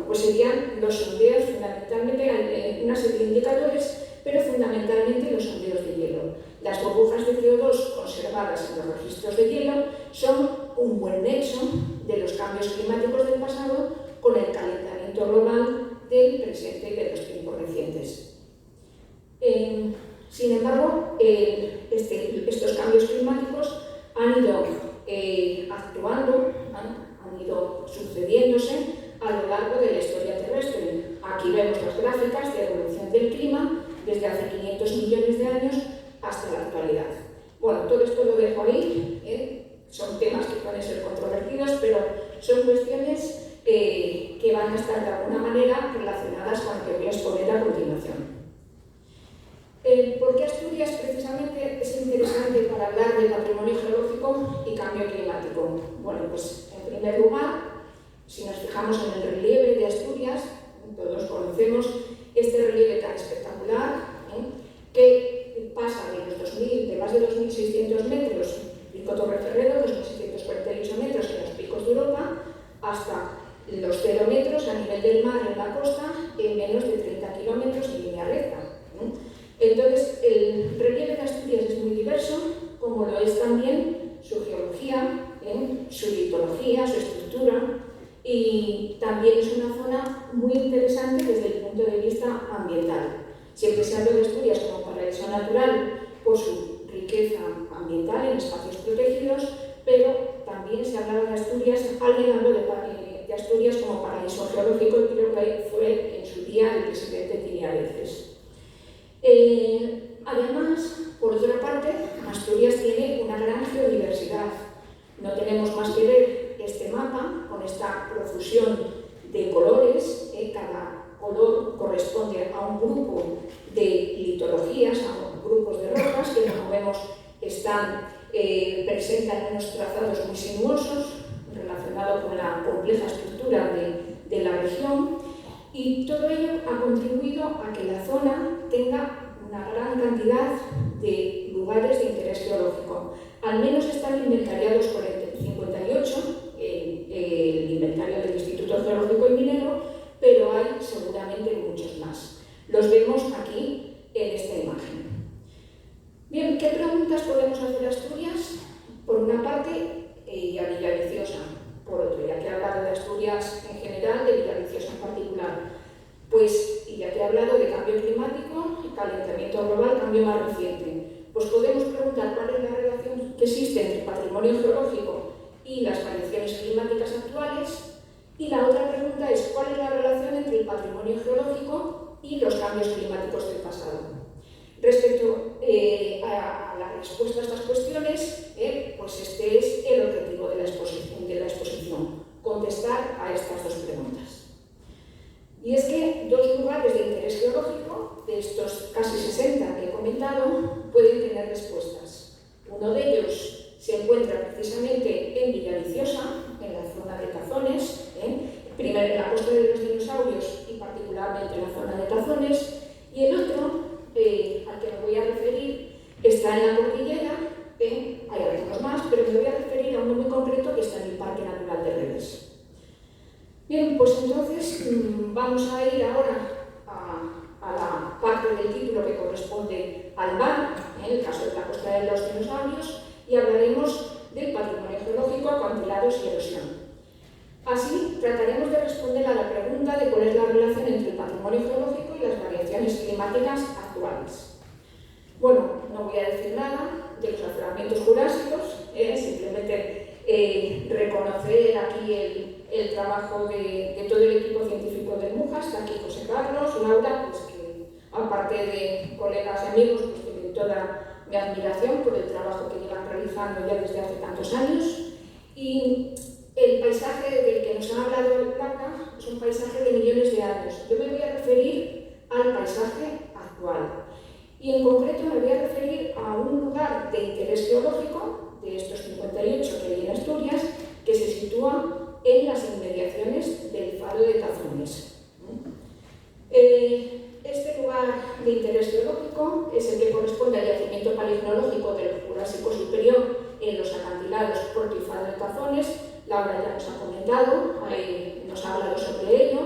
pues serían los sondeos, fundamentalmente una serie de indicadores, pero fundamentalmente los sondeos de hielo. Las burbujas de CO2 conservadas en los registros de hielo son un buen nexo de los cambios climáticos del pasado con el calentamiento global del presente y de los tiempos recientes. Sin embargo, estos cambios climáticos han ido actuando, han ido sucediéndose a lo largo de la historia terrestre. Aquí vemos las gráficas de evolución del clima desde hace 500 millones de años hasta la actualidad. Bueno, todo esto lo dejo ahí, son temas que pueden ser controvertidos, pero son cuestiones que van a estar de alguna manera relacionadas con lo que voy a exponer a continuación. ¿Por qué Asturias precisamente es interesante para hablar de patrimonio geológico y cambio climático? Bueno, pues en primer lugar, si nos fijamos en el relieve de Asturias, todos conocemos este relieve tan espectacular, que pasa de más de 2.600 metros, Pico Torreferrero, 2.648 metros en los picos de Europa, hasta los 0 metros a nivel del mar en la costa, en menos de 30 kilómetros en línea recta. Entonces, el relieve de Asturias es muy diverso, como lo es también su geología, su litología, su estructura, y también es una zona muy interesante desde el punto de vista ambiental. Siempre se habla de Asturias como paraíso natural por su riqueza ambiental en espacios protegidos, pero también se hablaba de Asturias, alguien habló de Asturias como paraíso geológico, y creo que fue en su día el presidente Tiriareces. Además, por otra parte, Asturias tiene una gran geodiversidad. No tenemos más que ver este mapa con esta profusión de colores. Cada color corresponde a un grupo de litologías, a grupos de rocas que, como vemos, presentan unos trazados muy sinuosos relacionados con la compleja estructura de la región, y todo ello ha contribuido a que la zona tenga una gran cantidad de lugares de interés geológico. Al menos están inventariados 58, el inventario del Instituto Geológico y Minero, pero hay seguramente muchos más. Los vemos aquí en esta imagen. Bien, ¿qué preguntas podemos hacer a Asturias? Por una parte, y a Villaviciosa, por otro, ya que he hablado de Asturias en general, de Villaviciosa en particular. Pues, y ya que he hablado de cambio climático, calentamiento global, cambio más reciente, pues podemos preguntar cuál es la relación que existe entre el patrimonio geológico y las variaciones climáticas actuales, y la otra pregunta es cuál es la relación entre el patrimonio geológico y los cambios climáticos del pasado. Respecto a la respuesta a estas cuestiones, pues este es el objetivo de la exposición, contestar a estas dos preguntas. Y es que dos lugares de interés geológico, de estos casi 60 que he comentado, pueden tener respuestas. Uno de ellos se encuentra precisamente en Villaviciosa, en la zona de Tazones, primero en la costa de los dinosaurios y particularmente en la zona de Tazones, y el otro, al que me voy a referir, está en la cordillera, hay algunos más, pero me voy a referir a uno muy concreto que está en el Parque Natural de Redes. Bien, pues entonces vamos a ir ahora a la parte del título que corresponde al mar, en el caso de la costa de los dinosaurios, y hablaremos del patrimonio geológico, acantilados y erosión. Así, trataremos de responder a la pregunta de cuál es la relación entre el patrimonio geológico y las variaciones climáticas actuales. Bueno, no voy a decir nada de los afloramientos jurásicos, simplemente reconocer aquí el trabajo de todo el equipo científico de MUJA. Está aquí José Carlos, Laura, pues que aparte de colegas y amigos, pues tienen toda mi admiración por el trabajo que llevan realizando ya desde hace tantos años. Y el paisaje del que nos ha hablado Laura es un paisaje de millones de años. Yo me voy a referir al paisaje actual. Y en concreto me voy a referir a un lugar de interés geológico, de estos 58 que hay en Asturias, que se sitúa en las inmediaciones del faro de conocimiento paleognológico del Jurásico superior en los acantilados Puerto y Faro de Tazones. Laura ya nos ha comentado, nos ha hablado sobre ello.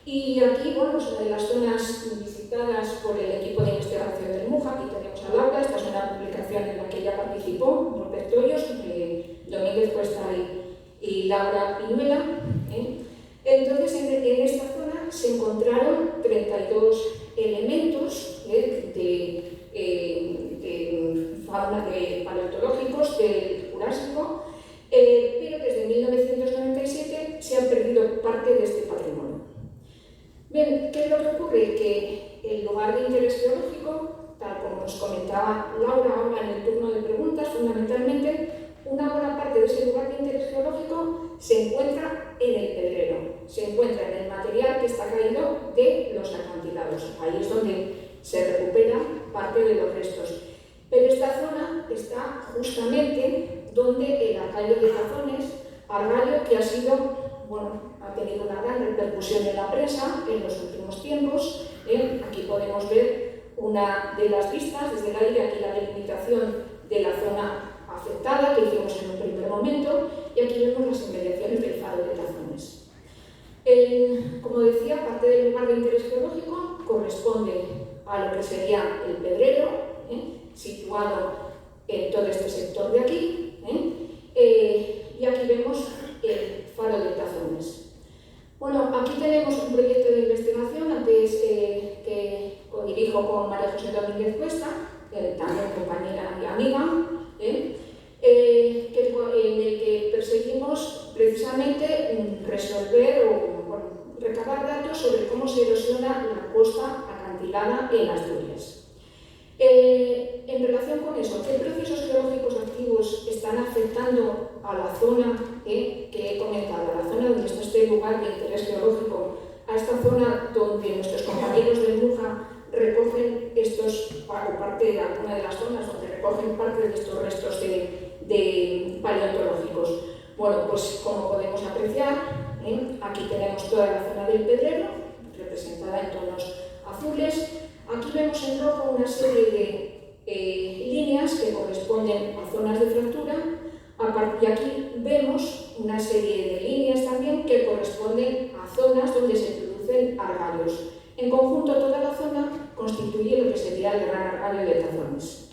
Y aquí, bueno, es una de las zonas visitadas por el equipo de investigación del MUJA. Aquí tenemos a Laura, esta es una publicación en la que ella participó, Roberto Hoyos, Domínguez Cuesta y Laura Piñuela. Entonces, en esta zona se encontraron 32 elementos de fauna paleontológicos del Jurásico, pero desde 1997 se ha perdido parte de este patrimonio. Bien, ¿qué es lo que ocurre? Que el lugar de interés geológico, tal como nos comentaba Laura ahora en el turno de preguntas, fundamentalmente, una buena parte de ese lugar de interés geológico se encuentra en el pedrero, se encuentra en el material que está caído de los acantilados. Ahí es donde se recupera parte de los restos. Pero esta zona está justamente donde el arrallo de Tazones, arrallo que ha tenido una gran repercusión en la prensa en los últimos tiempos. Aquí podemos ver una de las vistas desde el aire, aquí la delimitación de la zona afectada que hicimos en un primer momento, y aquí vemos las inmediaciones del Faro de Tazones. Como decía, parte del lugar de interés geológico corresponde a lo que sería el pedrero, situado en todo este sector de aquí, y aquí vemos el Faro de Tazones. Bueno, aquí tenemos un proyecto de investigación, antes que codirijo con María José Domínguez Cuesta, también compañera y amiga, en el que perseguimos precisamente resolver o recabar datos sobre cómo se erosiona la costa acantilada en Asturias. En relación con eso, ¿qué procesos geológicos activos están afectando a la zona que he comentado, a la zona donde está este lugar de interés geológico, a esta zona donde nuestros compañeros del MUJA recogen parte de alguna de las zonas donde recogen parte de estos restos de paleontológicos? Bueno, pues como podemos apreciar, aquí tenemos toda la zona del pedrero, representada en tonos azules. Aquí vemos en rojo una serie de líneas que corresponden a zonas de fractura, y aquí vemos una serie de líneas también que corresponden a zonas donde se producen argallos. En conjunto, toda la zona constituye lo que sería el gran argallo de Tazones.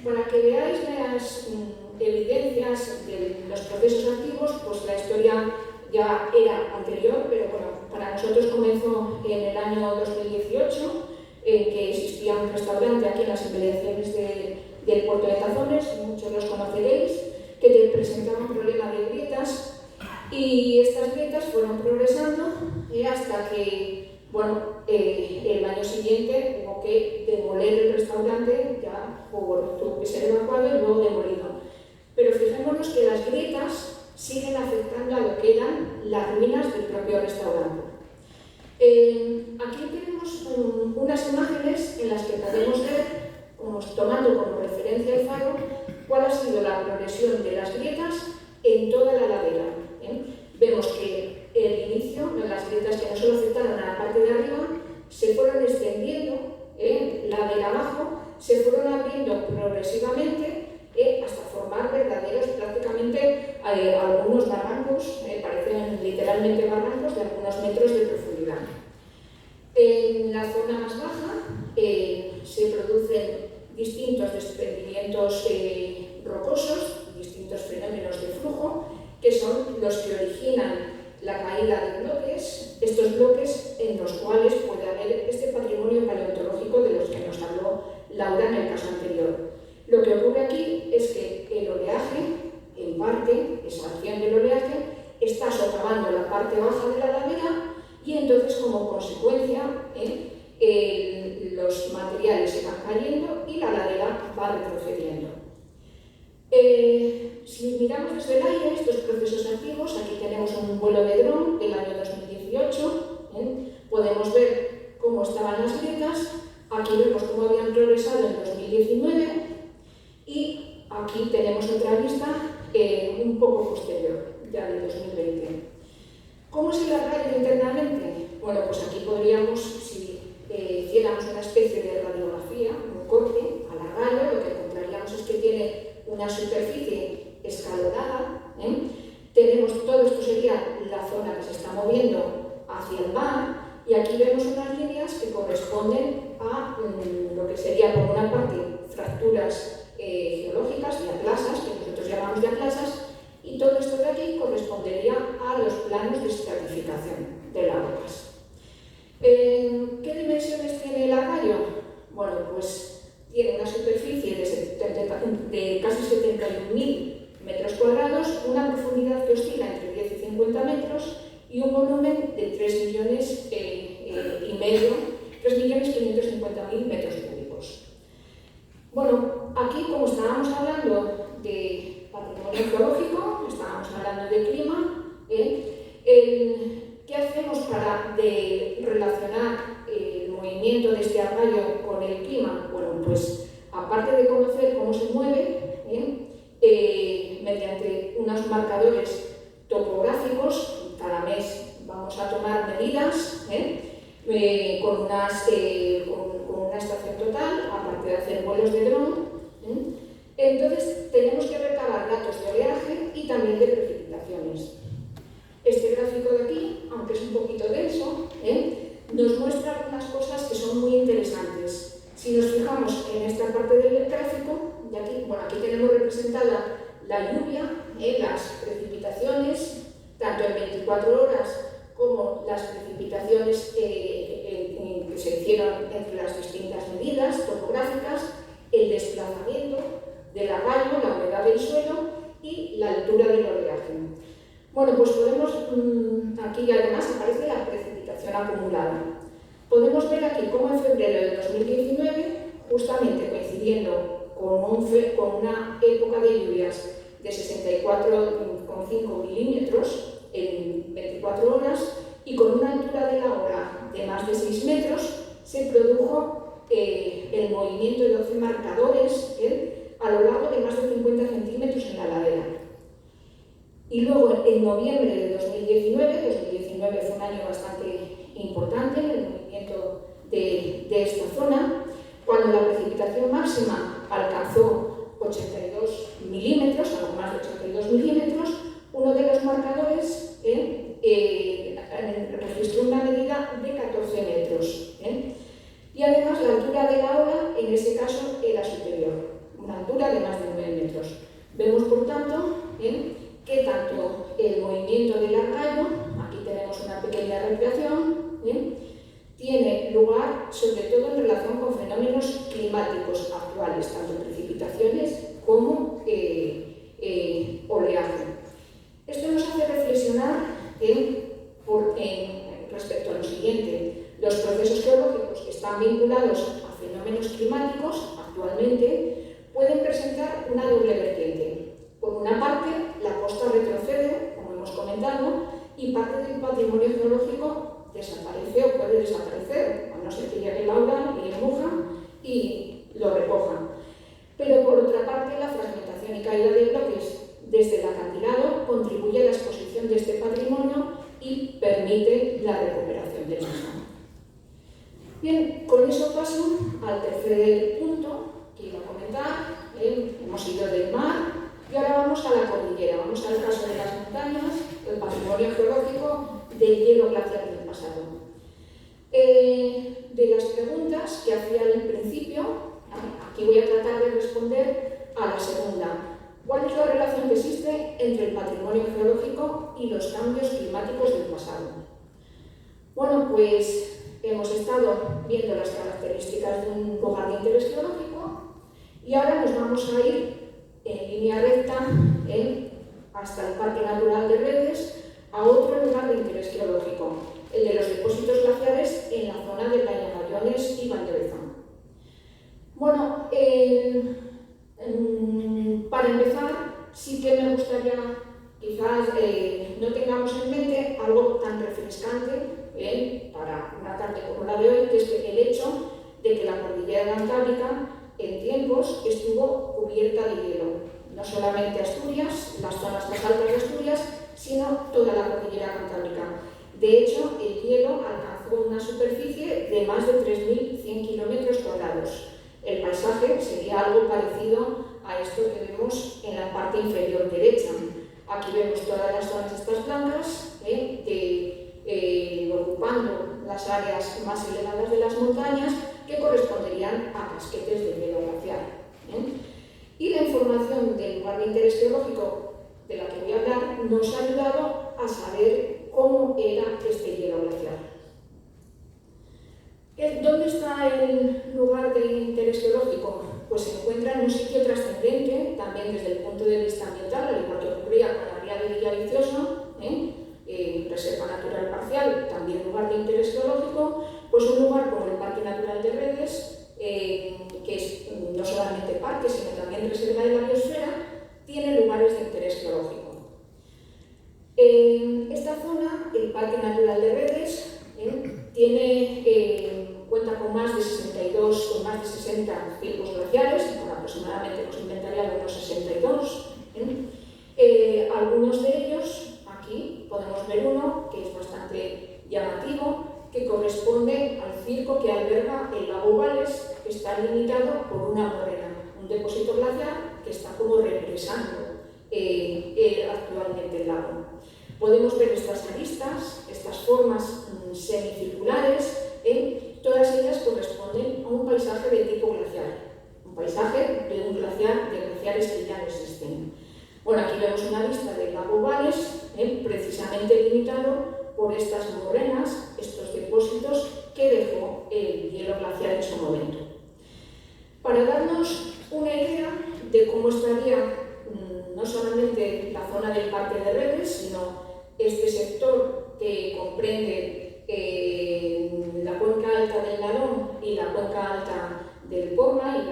Para que veáis las evidencias de los procesos activos, pues la historia ya era anterior, pero bueno, para nosotros comenzó en el año 2018, en que existía un restaurante aquí en las inmediaciones del puerto de Tazones, muchos los conoceréis, que presentaba un problema de grietas, y estas grietas fueron progresando hasta que, el año siguiente hubo que demoler el restaurante, tuvo que ser evacuado y luego demolido. Pero fijémonos que las grietas siguen afectando a lo que eran las ruinas del propio restaurante. Aquí tenemos unas imágenes en las que podemos ver, tomando como referencia el faro, cuál ha sido la progresión de las grietas en toda la ladera. Vemos que el inicio, las grietas que no solo afectaron a la parte de arriba, se fueron extendiendo, la de abajo, se fueron abriendo progresivamente hasta formar verdaderos, prácticamente algunos barrancos, parecen literalmente barrancos de algunos metros de profundidad. En la zona más baja se producen distintos desprendimientos rocosos, distintos fenómenos de flujo, que son los que originan la caída de bloques, estos bloques en los cuales puede haber este patrimonio paleontológico de los que nos habló Laura en el caso anterior. Lo que ocurre aquí es que el oleaje, en parte, esa acción del oleaje, está socavando la parte baja de la ladera, y entonces, como consecuencia, los materiales se van cayendo y la ladera va retrocediendo. Si miramos desde el aire estos procesos activos, aquí tenemos un vuelo de dron del año 2018, podemos ver cómo estaban las grietas, aquí vemos cómo habían progresado en 2019, y aquí tenemos otra vista un poco posterior, ya de 2020. ¿Cómo es el arraigo internamente? Bueno, pues aquí podríamos, si hiciéramos una especie de radiografía, un corte, una superficie escalonada. Tenemos, todo esto sería la zona que se está moviendo hacia el mar, y aquí vemos unas líneas que corresponden a lo que sería, por una parte, fracturas geológicas, diaplasas, que nosotros llamamos diaplasas, y todo esto de aquí correspondería a los planos de estratificación de las rocas. ¿Qué dimensiones tiene el arrayo? Bueno, pues tiene una superficie de casi 71.000 metros cuadrados, una profundidad que oscila entre 10 y 50 metros y un volumen de 3,5 millones, 3.550.000 metros cúbicos. Bueno, aquí, como estábamos hablando de patrimonio geológico, estábamos hablando de clima, ¿qué hacemos para relacionar el movimiento de este arrayo con el clima? Bueno, pues aparte de conocer cómo se mueve, mediante unos marcadores topográficos, cada mes vamos a tomar medidas con una estación total, aparte de hacer vuelos de dron. Entonces tenemos que recabar datos de oleaje y también de precipitaciones. Este gráfico de aquí, aunque es un poquito denso, nos muestra algunas cosas que son muy interesantes. Si nos fijamos en esta parte del gráfico, de aquí, bueno, aquí tenemos representada la lluvia, las precipitaciones, tanto en 24 horas como las precipitaciones que se hicieron entre las distintas medidas topográficas, el desplazamiento del arraigo, la humedad del suelo y la altura del oleaje. Bueno, pues podemos, aquí además aparece la precipitación acumulada. Podemos ver aquí cómo en febrero de 2019, justamente coincidiendo con una época de lluvias de 64,5 milímetros en 24 horas y con una altura de la ola de más de 6 metros, se produjo el movimiento de 12 marcadores a lo largo de más de 50 centímetros en la ladera. Y luego, en noviembre de 2019 fue un año bastante importante en el movimiento de esta zona, cuando la precipitación máxima alcanzó 82 milímetros, algo más de 82 milímetros, uno de los marcadores registró una medida de 14 metros. Y además la altura de la ola en ese caso era superior, una altura de más de 9 metros. Vemos, por tanto, que tanto el movimiento del arraigo, aquí tenemos una pequeña recreación, tiene lugar sobre todo en relación con fenómenos climáticos actuales, tanto precipitaciones como oleaje. Esto nos hace reflexionar respecto a lo siguiente: los procesos geológicos que están vinculados a fenómenos climáticos actualmente pueden presentar una doble vertiente. Por una parte, la costa retrocede, como hemos comentado, y parte del patrimonio geológico desaparece o puede desaparecer, a no ser que llegue Laura y Moja y lo recoja. Pero por otra parte, la fragmentación y caída de bloques desde el acantilado contribuye a la exposición de este patrimonio y permite la recuperación del mismo. Bien, con eso paso al tercer punto que iba a comentar. Hemos ido del mar y ahora vamos a la cordillera, vamos al caso de las montañas, el patrimonio geológico del hielo glacial del pasado. De las preguntas que hacía al principio, aquí voy a tratar de responder a la segunda. ¿Cuál es la relación que existe entre el patrimonio geológico y los cambios climáticos del pasado? Bueno, pues hemos estado viendo las características de un lugar de interés geológico y ahora nos vamos a ir en línea recta hasta el Parque Natural de Redes, a otro lugar de interés geológico, el de los depósitos glaciares en la zona de Playa-Mayones y Valdevezán. Bueno, para empezar, sí que me gustaría, quizás no tengamos en mente algo tan refrescante para una tarde como la de hoy, que es el hecho de que la cordillera cantábrica en tiempos estuvo cubierta de hielo. No solamente Asturias, las zonas más altas de Asturias, sino toda la cordillera cantábrica. De hecho, el hielo alcanzó una superficie de más de 3.100 kilómetros cuadrados. El paisaje sería algo parecido a esto que vemos en la parte inferior derecha. Aquí vemos todas las zonas estas blancas, ocupando las áreas más elevadas de las montañas que corresponderían a casquetes de hielo glaciar. Y la información del lugar de interés geológico de la que voy a hablar nos ha ayudado a saber cómo era este hielo glaciar. ¿Dónde está el lugar de interés geológico? Pues se encuentra en un sitio trascendente, también desde el punto de vista ambiental, al igual que ocurría con la ría de Villaviciosa, reserva natural parcial, también lugar de interés geológico, pues un lugar como el Parque Natural de Redes, que es no solamente parque, sino también reserva de la biosfera, tiene lugares de interés geológico. Esta zona, el Parque Natural de Redes, cuenta con más de 60 circos glaciares, aproximadamente los inventariados unos 62. Algunos de ellos, aquí podemos ver uno que es bastante llamativo, que corresponde al circo que alberga el lago Vales, que está limitado por una morrena, un depósito glaciar que está como represando actualmente el lago. Podemos ver estas aristas, estas formas semicirculares, todas ellas corresponden a un paisaje de tipo glaciar, un paisaje de un glaciar, de glaciares que ya no existen. Bueno, aquí vemos una vista del lago Vales, precisamente limitado por estas morrenas, estos depósitos que dejó el hielo glaciar en su momento. Para darnos una idea de cómo estaría no solamente la zona del Parque de Redes, sino este sector que comprende la cuenca alta del Narón y la cuenca alta del Porma y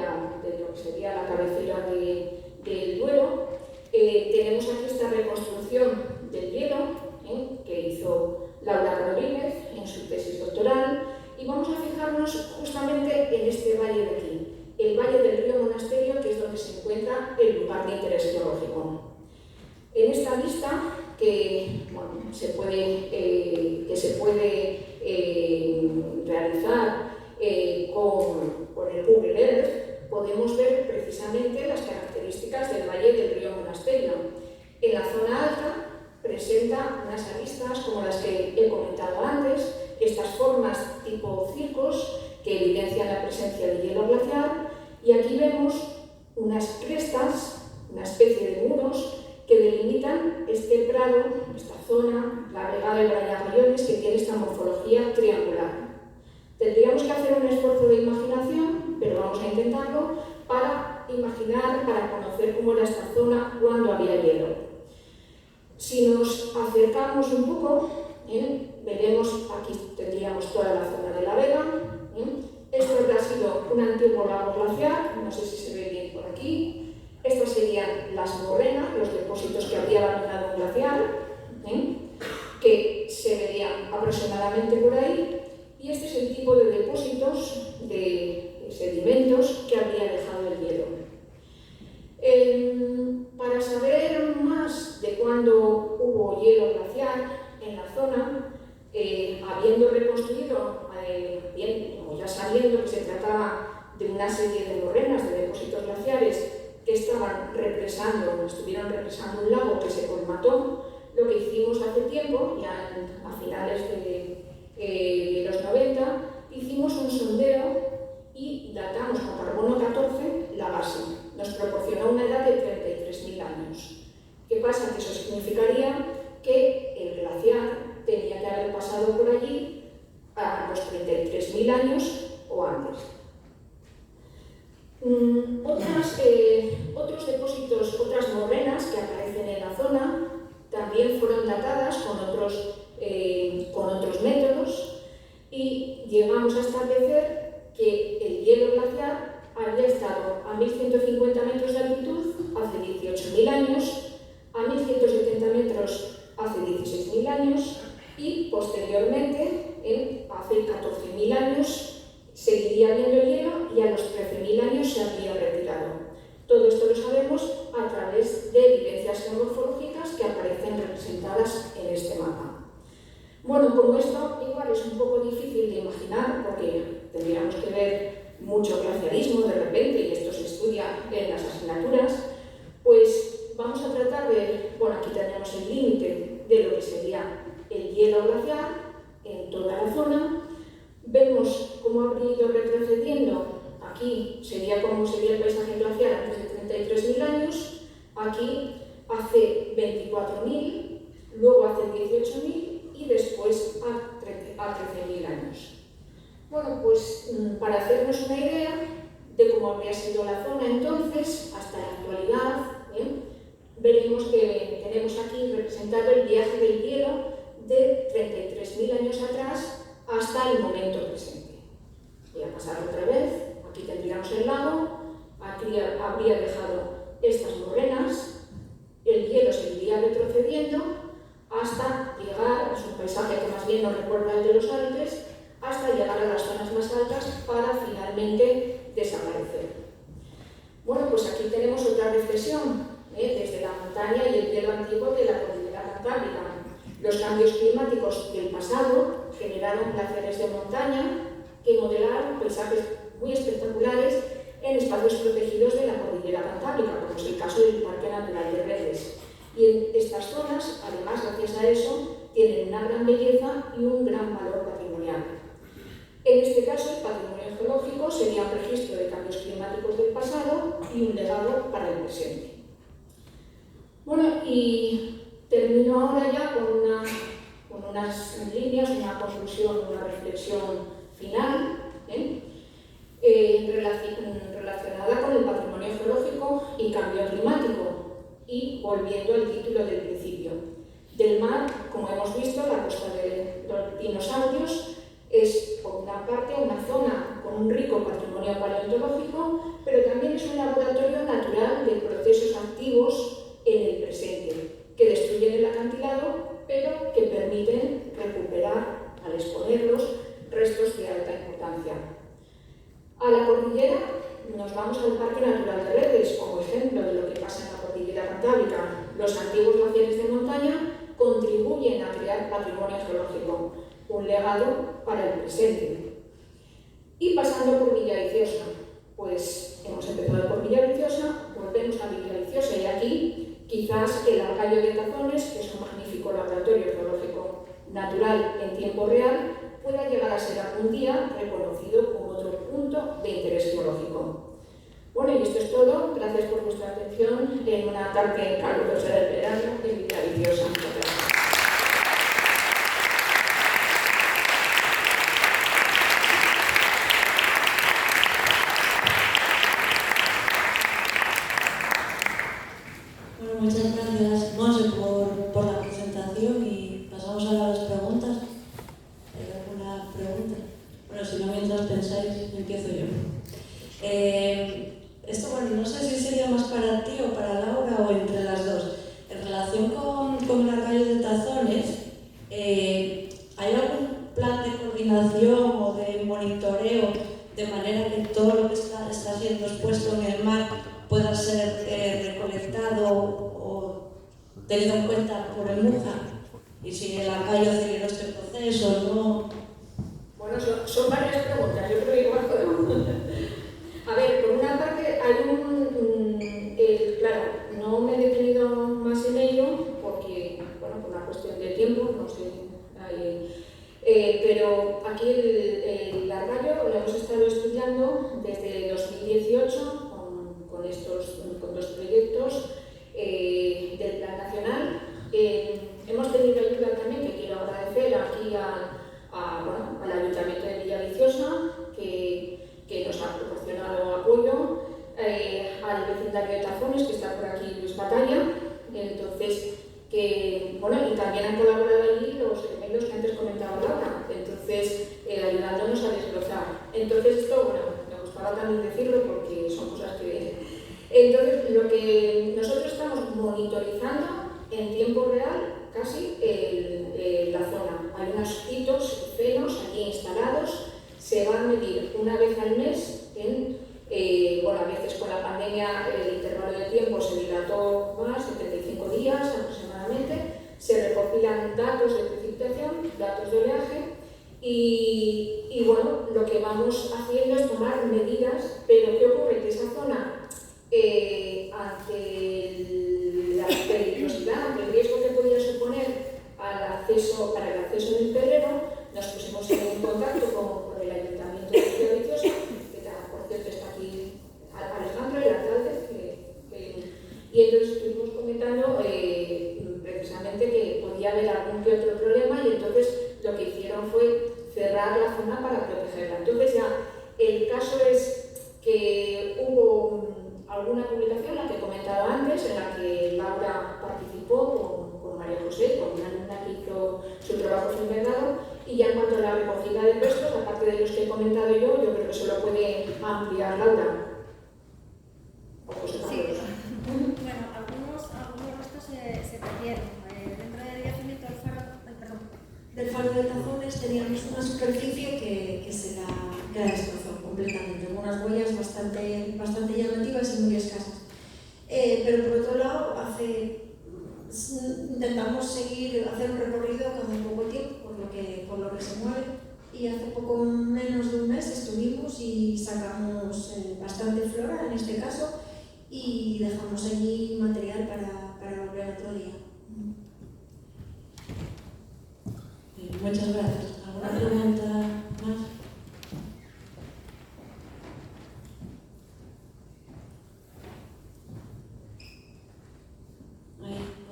de lo que sería la cabecera del Duero, tenemos aquí esta reconstrucción del hielo que hizo Laura Rodríguez en su tesis doctoral, y vamos a fijarnos justamente en este valle de aquí, el valle del río Monasterio, que es donde se encuentra el lugar de interés geológico. En esta vista que se puede realizar con el Google Earth, podemos ver precisamente las características del valle del río Monasterio. En la zona alta presenta unas aristas como las que he comentado antes, estas formas tipo circos que evidencian la presencia de hielo glaciar, y aquí vemos unas crestas, una especie de muros que delimitan este prado, esta zona, la vegada de Brañagallones, que tiene esta morfología triangular. Tendríamos que hacer un esfuerzo de imaginación, pero vamos a intentarlo, para imaginar, para conocer cómo era esta zona cuando había hielo. Si nos acercamos un poco, veremos, aquí tendríamos toda la zona de la vega. Esto ha sido un antiguo lago glaciar, no sé si se ve bien por aquí. Estas serían las morrenas, los depósitos que habría abandonado un glaciar, que se verían aproximadamente por ahí. Y este es el tipo de depósitos, de sedimentos que habría dejado el hielo. Para saber más de cuándo hubo hielo glaciar en la zona, habiendo reconstruido, o ya sabiendo que se trataba de una serie de morrenas, de depósitos glaciares que estuvieron represando un lago que se colmató, lo que hicimos hace tiempo, ya a finales de los 90, hicimos un sondeo y datamos con carbono 14 la base. Nos proporcionó una edad de 33.000 años. ¿Qué pasa? Que eso significaría que el glaciar tenía que haber pasado por allí a los 33.000 años o antes. Otros depósitos, otras morrenas que aparecen en la zona, también fueron datadas con otros métodos, y llegamos a establecer que el hielo glaciar había estado a 1150 metros de altitud hace 18.000 años, a 1170 metros hace 16.000 años, y posteriormente, hace 14.000 años, seguiría habiendo hielo y a los 13.000 años se habría retirado. Todo esto lo sabemos a través de evidencias geomorfológicas que aparecen representadas en este mapa. Bueno, como esto igual es un poco difícil de imaginar, porque tendríamos que ver mucho glaciarismo de repente, y esto se estudia en las asignaturas, pues vamos a tratar de, bueno, aquí tenemos el límite de lo que sería el hielo glaciar en toda la zona. Vemos cómo ha ido retrocediendo. Aquí sería como sería el paisaje glaciar antes de 33.000 años, aquí hace 24.000, luego hace 18.000 y después a 13.000 años. Bueno, pues para hacernos una idea de cómo habría sido la zona entonces, hasta la actualidad, veremos que tenemos aquí representado el viaje del hielo de 33.000 años atrás hasta el momento presente. Voy a pasar otra vez. Aquí tendríamos el lago, aquí habría dejado estas morrenas, el hielo seguiría retrocediendo hasta llegar, es un paisaje que más bien nos recuerda el de los Alpes, hasta llegar a las zonas más altas para finalmente desaparecer. Bueno, pues aquí tenemos otra reflexión, desde la montaña y el hielo antiguo de la cordillera cantábrica. Los cambios climáticos del pasado generaron glaciares de montaña que modelaron paisajes muy espectaculares en espacios protegidos de la cordillera cantábrica, como es el caso del Parque Natural de Redes. Y en estas zonas, además, gracias a eso, tienen una gran belleza y un gran valor patrimonial. En este caso, el patrimonio geológico sería un registro de cambios climáticos del pasado y un legado para el presente. Bueno, y termino ahora ya con unas líneas, una conclusión, una reflexión final, relacionada con el patrimonio geológico y cambio climático, y volviendo al título del principio. Del mar, como hemos visto, la costa de los dinosaurios es, por una parte, una zona con un rico patrimonio paleontológico, pero también es un laboratorio natural de procesos activos en el presente, que destruyen el acantilado, pero que permiten recuperar, al exponerlos, restos de alta importancia. A la cordillera nos vamos al Parque Natural de Redes, como ejemplo de lo que pasa en la cordillera cantábrica. Los antiguos glaciares de montaña contribuyen a crear patrimonio geológico, un legado para el presente. Y pasando por Villaviciosa, pues hemos empezado por Villaviciosa, volvemos a Villaviciosa y aquí quizás el Argallo de Tazones, que es un magnífico laboratorio geológico natural en tiempo real, pueda llegar a ser algún día reconocido como otro punto de interés geológico. Bueno, y esto es todo. Gracias por vuestra atención en una tarde calurosa del verano en Villaviciosa. Muchas gracias. Bueno, muchas gracias, Monse, por la presentación, y pasamos ahora a las preguntas. ¿Hay alguna pregunta? Bueno, si no, mientras pensáis, empiezo yo. Esto, bueno, no sé si sería más para ti o para Laura o entre las dos. En relación con el Argallo de Tazones, ¿hay algún plan de coordinación o de monitoreo de manera que todo lo que está siendo expuesto en el mar pueda ser recolectado o tenido en cuenta por el MUJA? Y si el Argallo aceleró este proceso o no. Bueno, son varias preguntas, yo creo que igual podemos. A ver, por una parte hay claro, no me he detenido más en ello porque, bueno, por una cuestión de tiempo, no sé, pero aquí el Argallo lo hemos estado estudiando desde 2018 con dos proyectos del Plan Nacional. Hemos tenido ayuda también, que quiero agradecer aquí al Ayuntamiento de Villaviciosa, que nos ha proporcionado apoyo, al vecindario de Tazones, que está por aquí Luis Batalla, entonces, y también han colaborado allí los gemelos que antes comentaba Laura, entonces, ayudándonos a desglosar. Entonces, esto, bueno, me gustaba también decirlo porque son cosas que... Entonces, lo que nosotros estamos monitorizando en tiempo real, casi, la zona. Hay unos hitos, fenos aquí instalados, se va a medir una vez al mes, a veces con la pandemia el intervalo de tiempo se dilató más, 75 días aproximadamente, se recopilan datos de precipitación, datos de oleaje, Y bueno, lo que vamos haciendo es tomar medidas, pero ¿qué ocurre? Que esa zona, ante la peligrosidad, ante el riesgo que podía suponer para el acceso del terreno, nos pusimos en contacto con el Ayuntamiento de Villaviciosa, que por cierto está aquí Alejandro, el alcalde, y entonces estuvimos comentando precisamente que podía haber algún que otro problema, y entonces lo que hicieron fue cerrar la zona para protegerla. Entonces ya el caso es que hubo alguna publicación, la que he comentado antes, en la que Laura participó con María José, con una alumna que hizo su trabajo fin de grado, y ya en cuanto a la recogida de restos, aparte de los que he comentado yo creo que se lo puede ampliar Laura. Sí. Bueno, algunos restos se perdieron. Dentro del yacimiento del faro de Tazones teníamos una superficie que la destrozó completamente. Unas huellas bastante llamativas y muy escasas. Pero por otro lado, intentamos hacer un recorrido cada poco tiempo, por lo que se mueve. Y hace poco menos de un mes estuvimos y sacamos bastante flora en este caso, y dejamos allí material para volver otro día. Muchas gracias. ¿Alguna pregunta más?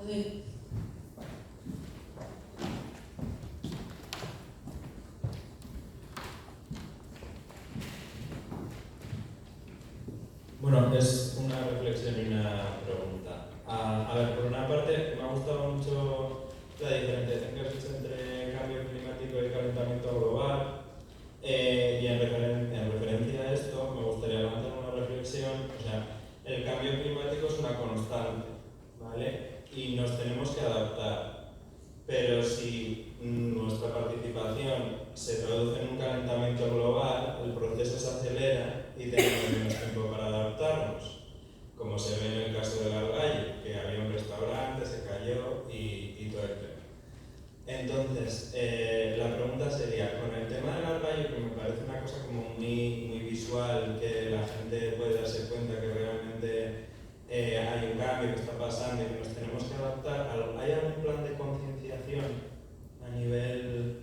Joder. Bueno, es una reflexión y una pregunta. A ver, por una parte, me ha gustado mucho la diferenciación que has hecho entre cambio climático y calentamiento global. Y en referencia a esto, me gustaría lanzar una reflexión. O sea, el cambio climático es una constante, ¿vale? Y nos tenemos que adaptar. Pero si nuestra participación se traduce en un calentamiento global, el proceso se acelera y tenemos menos tiempo para adaptarnos. Como se ve en el caso del Argallo, que había un restaurante, se cayó y todo el tema. Entonces, la pregunta sería, con el tema del Argallo, que me parece una cosa como muy visual, que la gente puede darse cuenta que realmente hay un cambio que está pasando y que nos tenemos que adaptar, ¿hay algún plan de concienciación a nivel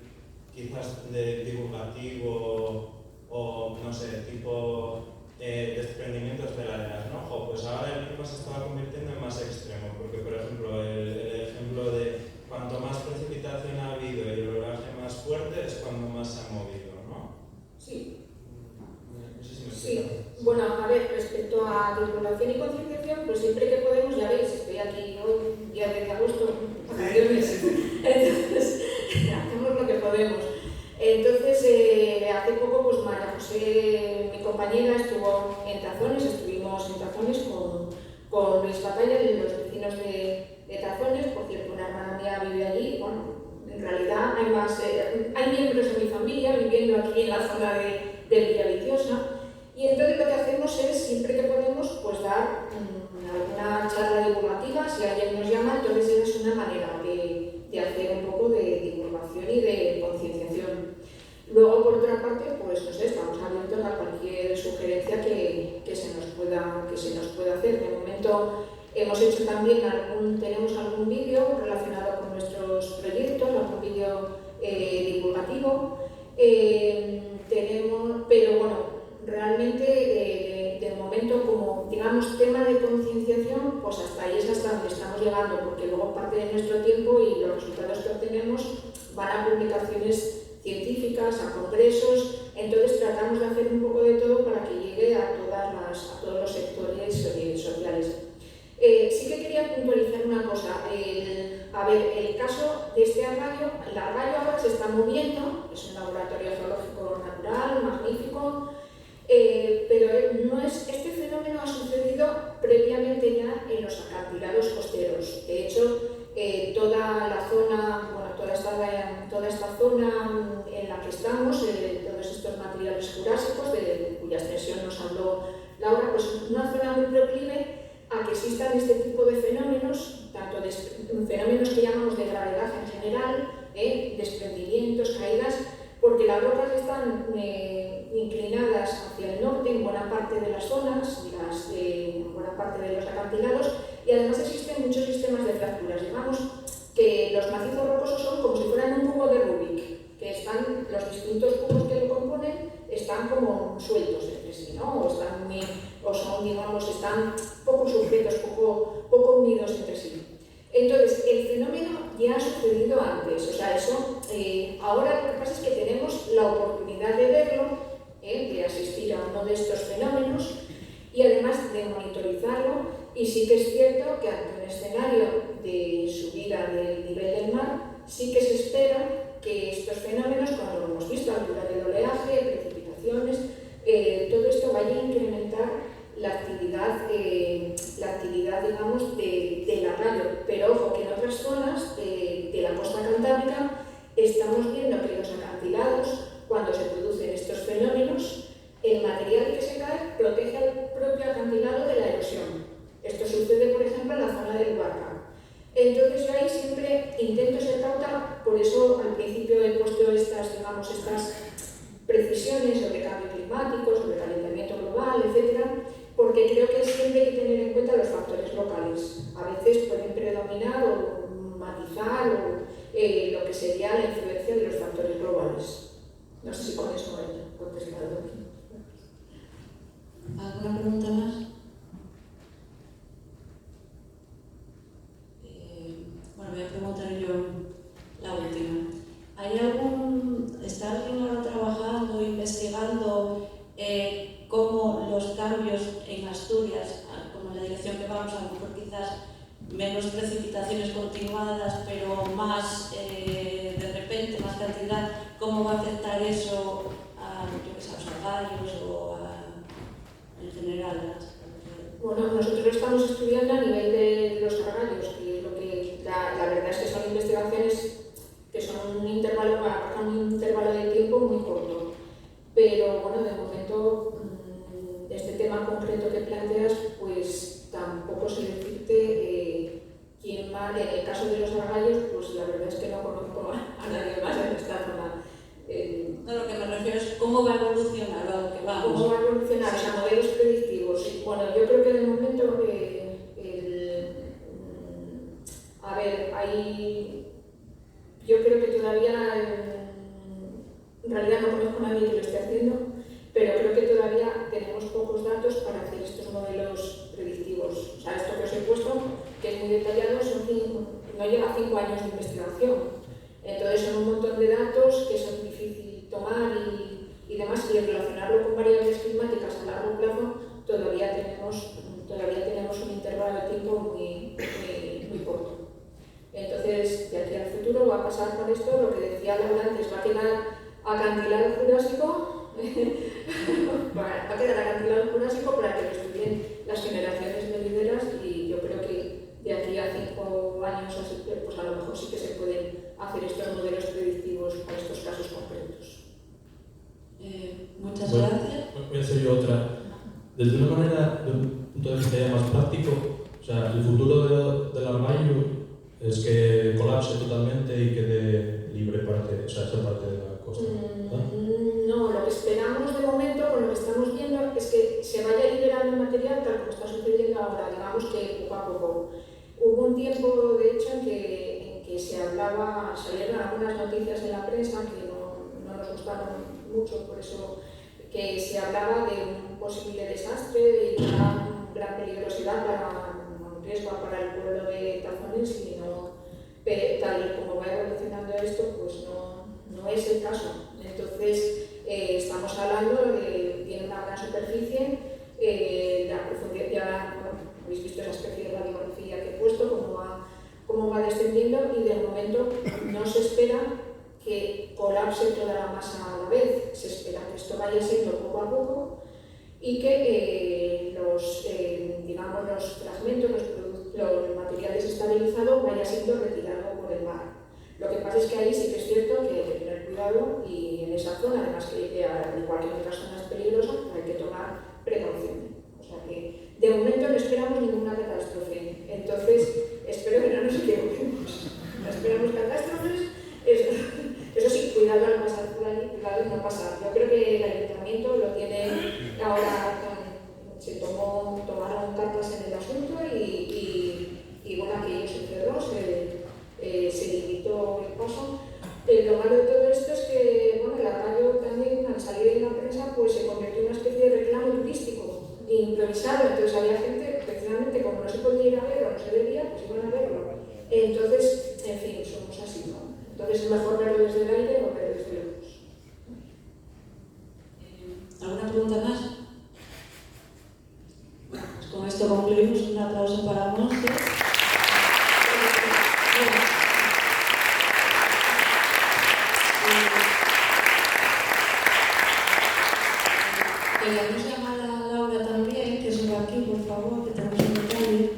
quizás de divulgativo o no sé, tipo desprendimientos de laderas, ¿no? Pues ahora el clima se estaba convirtiendo en más extremo, porque por ejemplo el ejemplo de cuanto más precipitación ha habido y el oleaje más fuerte es cuando más se ha movido, ¿no? Sí. No sé si me Sí, explico. bueno, a ver, respecto a divulgación y concienciación, pues siempre que podemos, ya veis, estoy aquí hoy, día de agosto, vacaciones, entonces hacemos lo que podemos. Entonces, hace poco, pues María José, mi compañera, estuvo en Tazones, estuvimos en Tazones con Luis Batalla, de los vecinos de Tazones. Por cierto, una hermana mía vive allí. Bueno, en realidad hay miembros de mi familia viviendo aquí en la zona de Villaviciosa. Y entonces lo que hacemos es, siempre que podemos, pues dar alguna charla divulgativa. Si alguien nos llama, entonces esa es una manera de hacer un poco de divulgación y de concienciación. Luego, por otra parte, pues no sé, estamos abiertos a cualquier sugerencia que se nos pueda hacer. De momento hemos hecho también tenemos algún vídeo relacionado con nuestros proyectos, algún vídeo divulgativo. Pero bueno, realmente de momento, como digamos tema de concienciación, pues hasta ahí es hasta donde estamos llegando, porque luego parte de nuestro tiempo y los resultados que obtenemos van a publicaciones científicas, a congresos. Entonces tratamos de hacer un poco de todo para que llegue a todos los sectores sociales. Sí que quería puntualizar una cosa. El caso de este argallo, el argallo ahora se está moviendo, es un laboratorio geológico natural, magnífico, pero este fenómeno ha sucedido previamente ya en los acantilados costeros. De hecho, toda la zona, bueno, toda esta zona en la que estamos, todos estos materiales jurásicos, de cuya extensión nos habló Laura, pues es una zona muy proclive a que existan este tipo de fenómenos, tanto de fenómenos que llamamos de gravedad en general, desprendimientos, caídas, porque porque las rocas están inclinadas hacia el norte en buena parte de las zonas, en buena parte de los acantilados, y además existen muchos sistemas de fracturas. Digamos que los macizos rocosos son como si fueran un cubo de Rubik, que están, los distintos cubos que lo componen están como sueltos entre sí, ¿no? Están poco sujetos, poco unidos entre sí. Entonces, el fenómeno ya ha sucedido antes, o sea, eso, ahora lo que pasa es que tenemos la oportunidad de verlo, de asistir a uno de estos fenómenos y además de monitorizarlo, y sí que es cierto que ante un escenario de subida del nivel del mar, sí que se espera que estos fenómenos, cuando lo hemos visto, altura del oleaje, precipitaciones, todo esto vaya a incrementar la actividad digamos, del arraylo. Pero ojo que en otras zonas de la costa cantábrica estamos viendo que los acantilados, cuando se producen estos fenómenos, el material que se cae protege al propio acantilado de la erosión. Esto sucede, por ejemplo, en la zona del Huarca. Entonces yo ahí siempre intento ser cauta, por eso al principio he puesto estas precisiones sobre cambio climático, sobre calentamiento global, etc., porque creo que siempre hay que tener en cuenta los factores locales. A veces pueden predominar o matizar lo que sería la influencia de los factores globales. No sé si con eso he contestado. ¿Alguna pregunta más? Bueno, voy a preguntar yo la última. ¿Está alguien ahora trabajando, investigando cómo los cambios en Asturias, como en la dirección que vamos, a lo mejor quizás menos precipitaciones continuadas, pero más de repente, más cantidad, cómo va a afectar eso a los arrayos o en general? Bueno, nosotros lo estamos estudiando a nivel de los arrayos, que la verdad es que son investigaciones que son un intervalo de tiempo muy corto. Pero bueno, de momento, este tema concreto que planteas, pues tampoco sé decirte quién más. En el caso de los arrayos, pues la verdad es que no conozco a nadie más en esta zona. No, lo que me refiero es cómo va a evolucionar a lo que vamos. ¿Cómo va a evolucionar? O sea, modelos predictivos. Bueno, yo creo que de momento, a ver, yo creo que todavía, en realidad no conozco a nadie que lo esté haciendo, pero creo que todavía tenemos pocos datos para hacer estos modelos predictivos. O sea, esto que os he puesto, que es muy detallado, no llega a 5 años de investigación. Entonces son un montón de datos que son difíciles tomar y demás, y relacionarlo con variables climáticas a largo plazo, todavía tenemos un intervalo de tiempo muy corto. Entonces, de aquí al futuro va a pasar con esto lo que decía Laura antes, va a quedar acantilado jurásico, para que lo estudien las generaciones venideras, y yo creo que de aquí a 5 años así, pues a lo mejor sí que se pueden hacer estos modelos predictivos para estos casos concretos. Muchas gracias. Voy a hacer yo otra. Desde una manera, de un punto de vista ya más práctico, o sea, el futuro del armario es que colapse totalmente y quede libre parte, o sea, esa parte de la costa. No, lo que esperamos de momento, con lo que estamos viendo, es que se vaya liberando el material tal como está sucediendo ahora, digamos que poco a poco. Hubo un tiempo, de hecho, en que salieron algunas noticias en la prensa que no nos gustaron mucho, por eso que se hablaba de un posible desastre y una gran peligrosidad un riesgo para el pueblo de Tazones, y tal y como va evolucionando esto, pues no es el caso. Entonces, estamos hablando tiene una gran superficie, la profundidad, ya habéis visto esa especie de radiografía que he puesto, cómo va descendiendo, y de momento no se espera que colapse toda la masa a la vez. Se espera que esto vaya siendo poco a poco y que los fragmentos, los materiales estabilizados vaya siendo retirado por el mar. Lo que pasa es que ahí sí que es cierto que hay que tener cuidado, y en esa zona, además que al igual que en otras zonas peligrosas, hay que tomar precaución. O sea que de momento no esperamos ninguna catástrofe. Entonces, espero que no nos equivoquemos. No esperamos catástrofes. Eso sí, cuidado al pasar por allí, cuidado el ayuntamiento lo tiene ahora, tomaron cartas en el asunto y bueno, aquello se cerró, se limitó el paso. Lo malo de todo esto es que bueno, el arroyo también, al salir en la prensa, pues se convirtió en una especie de reclamo turístico improvisado. Entonces había gente, precisamente como no se podía ir a ver o no se debía, pues iban a verlo. Entonces, en fin, somos así, ¿no? Entonces es mejor verlo desde el aire o verlo desde lejos. ¿Alguna pregunta más? Bueno, pues con esto concluimos. Un aplauso para Monse. Queríamos llamar a Laura también, que sube aquí, por favor, que tenemos un detalle.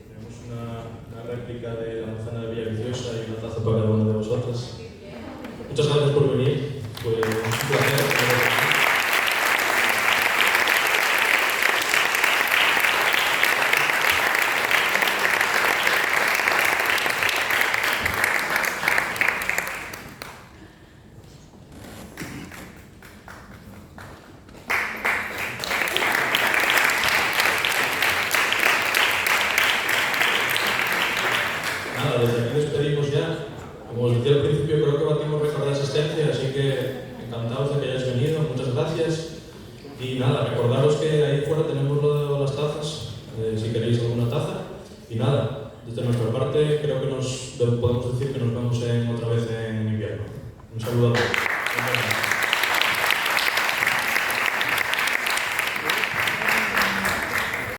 Tenemos una réplica de la manzana de Villaviciosa y una taza para cada una de vosotras. Muchas gracias por venir, fue un placer. Nada, desde aquí despedimos ya. Como os decía al principio, creo que batimos récord de asistencia, así que encantados de que hayáis venido, muchas gracias. Y nada, recordaros que ahí fuera tenemos lo de las tazas, si queréis alguna taza. Y nada, desde nuestra parte creo que podemos decir que nos vemos otra vez en invierno. Un saludo a todos.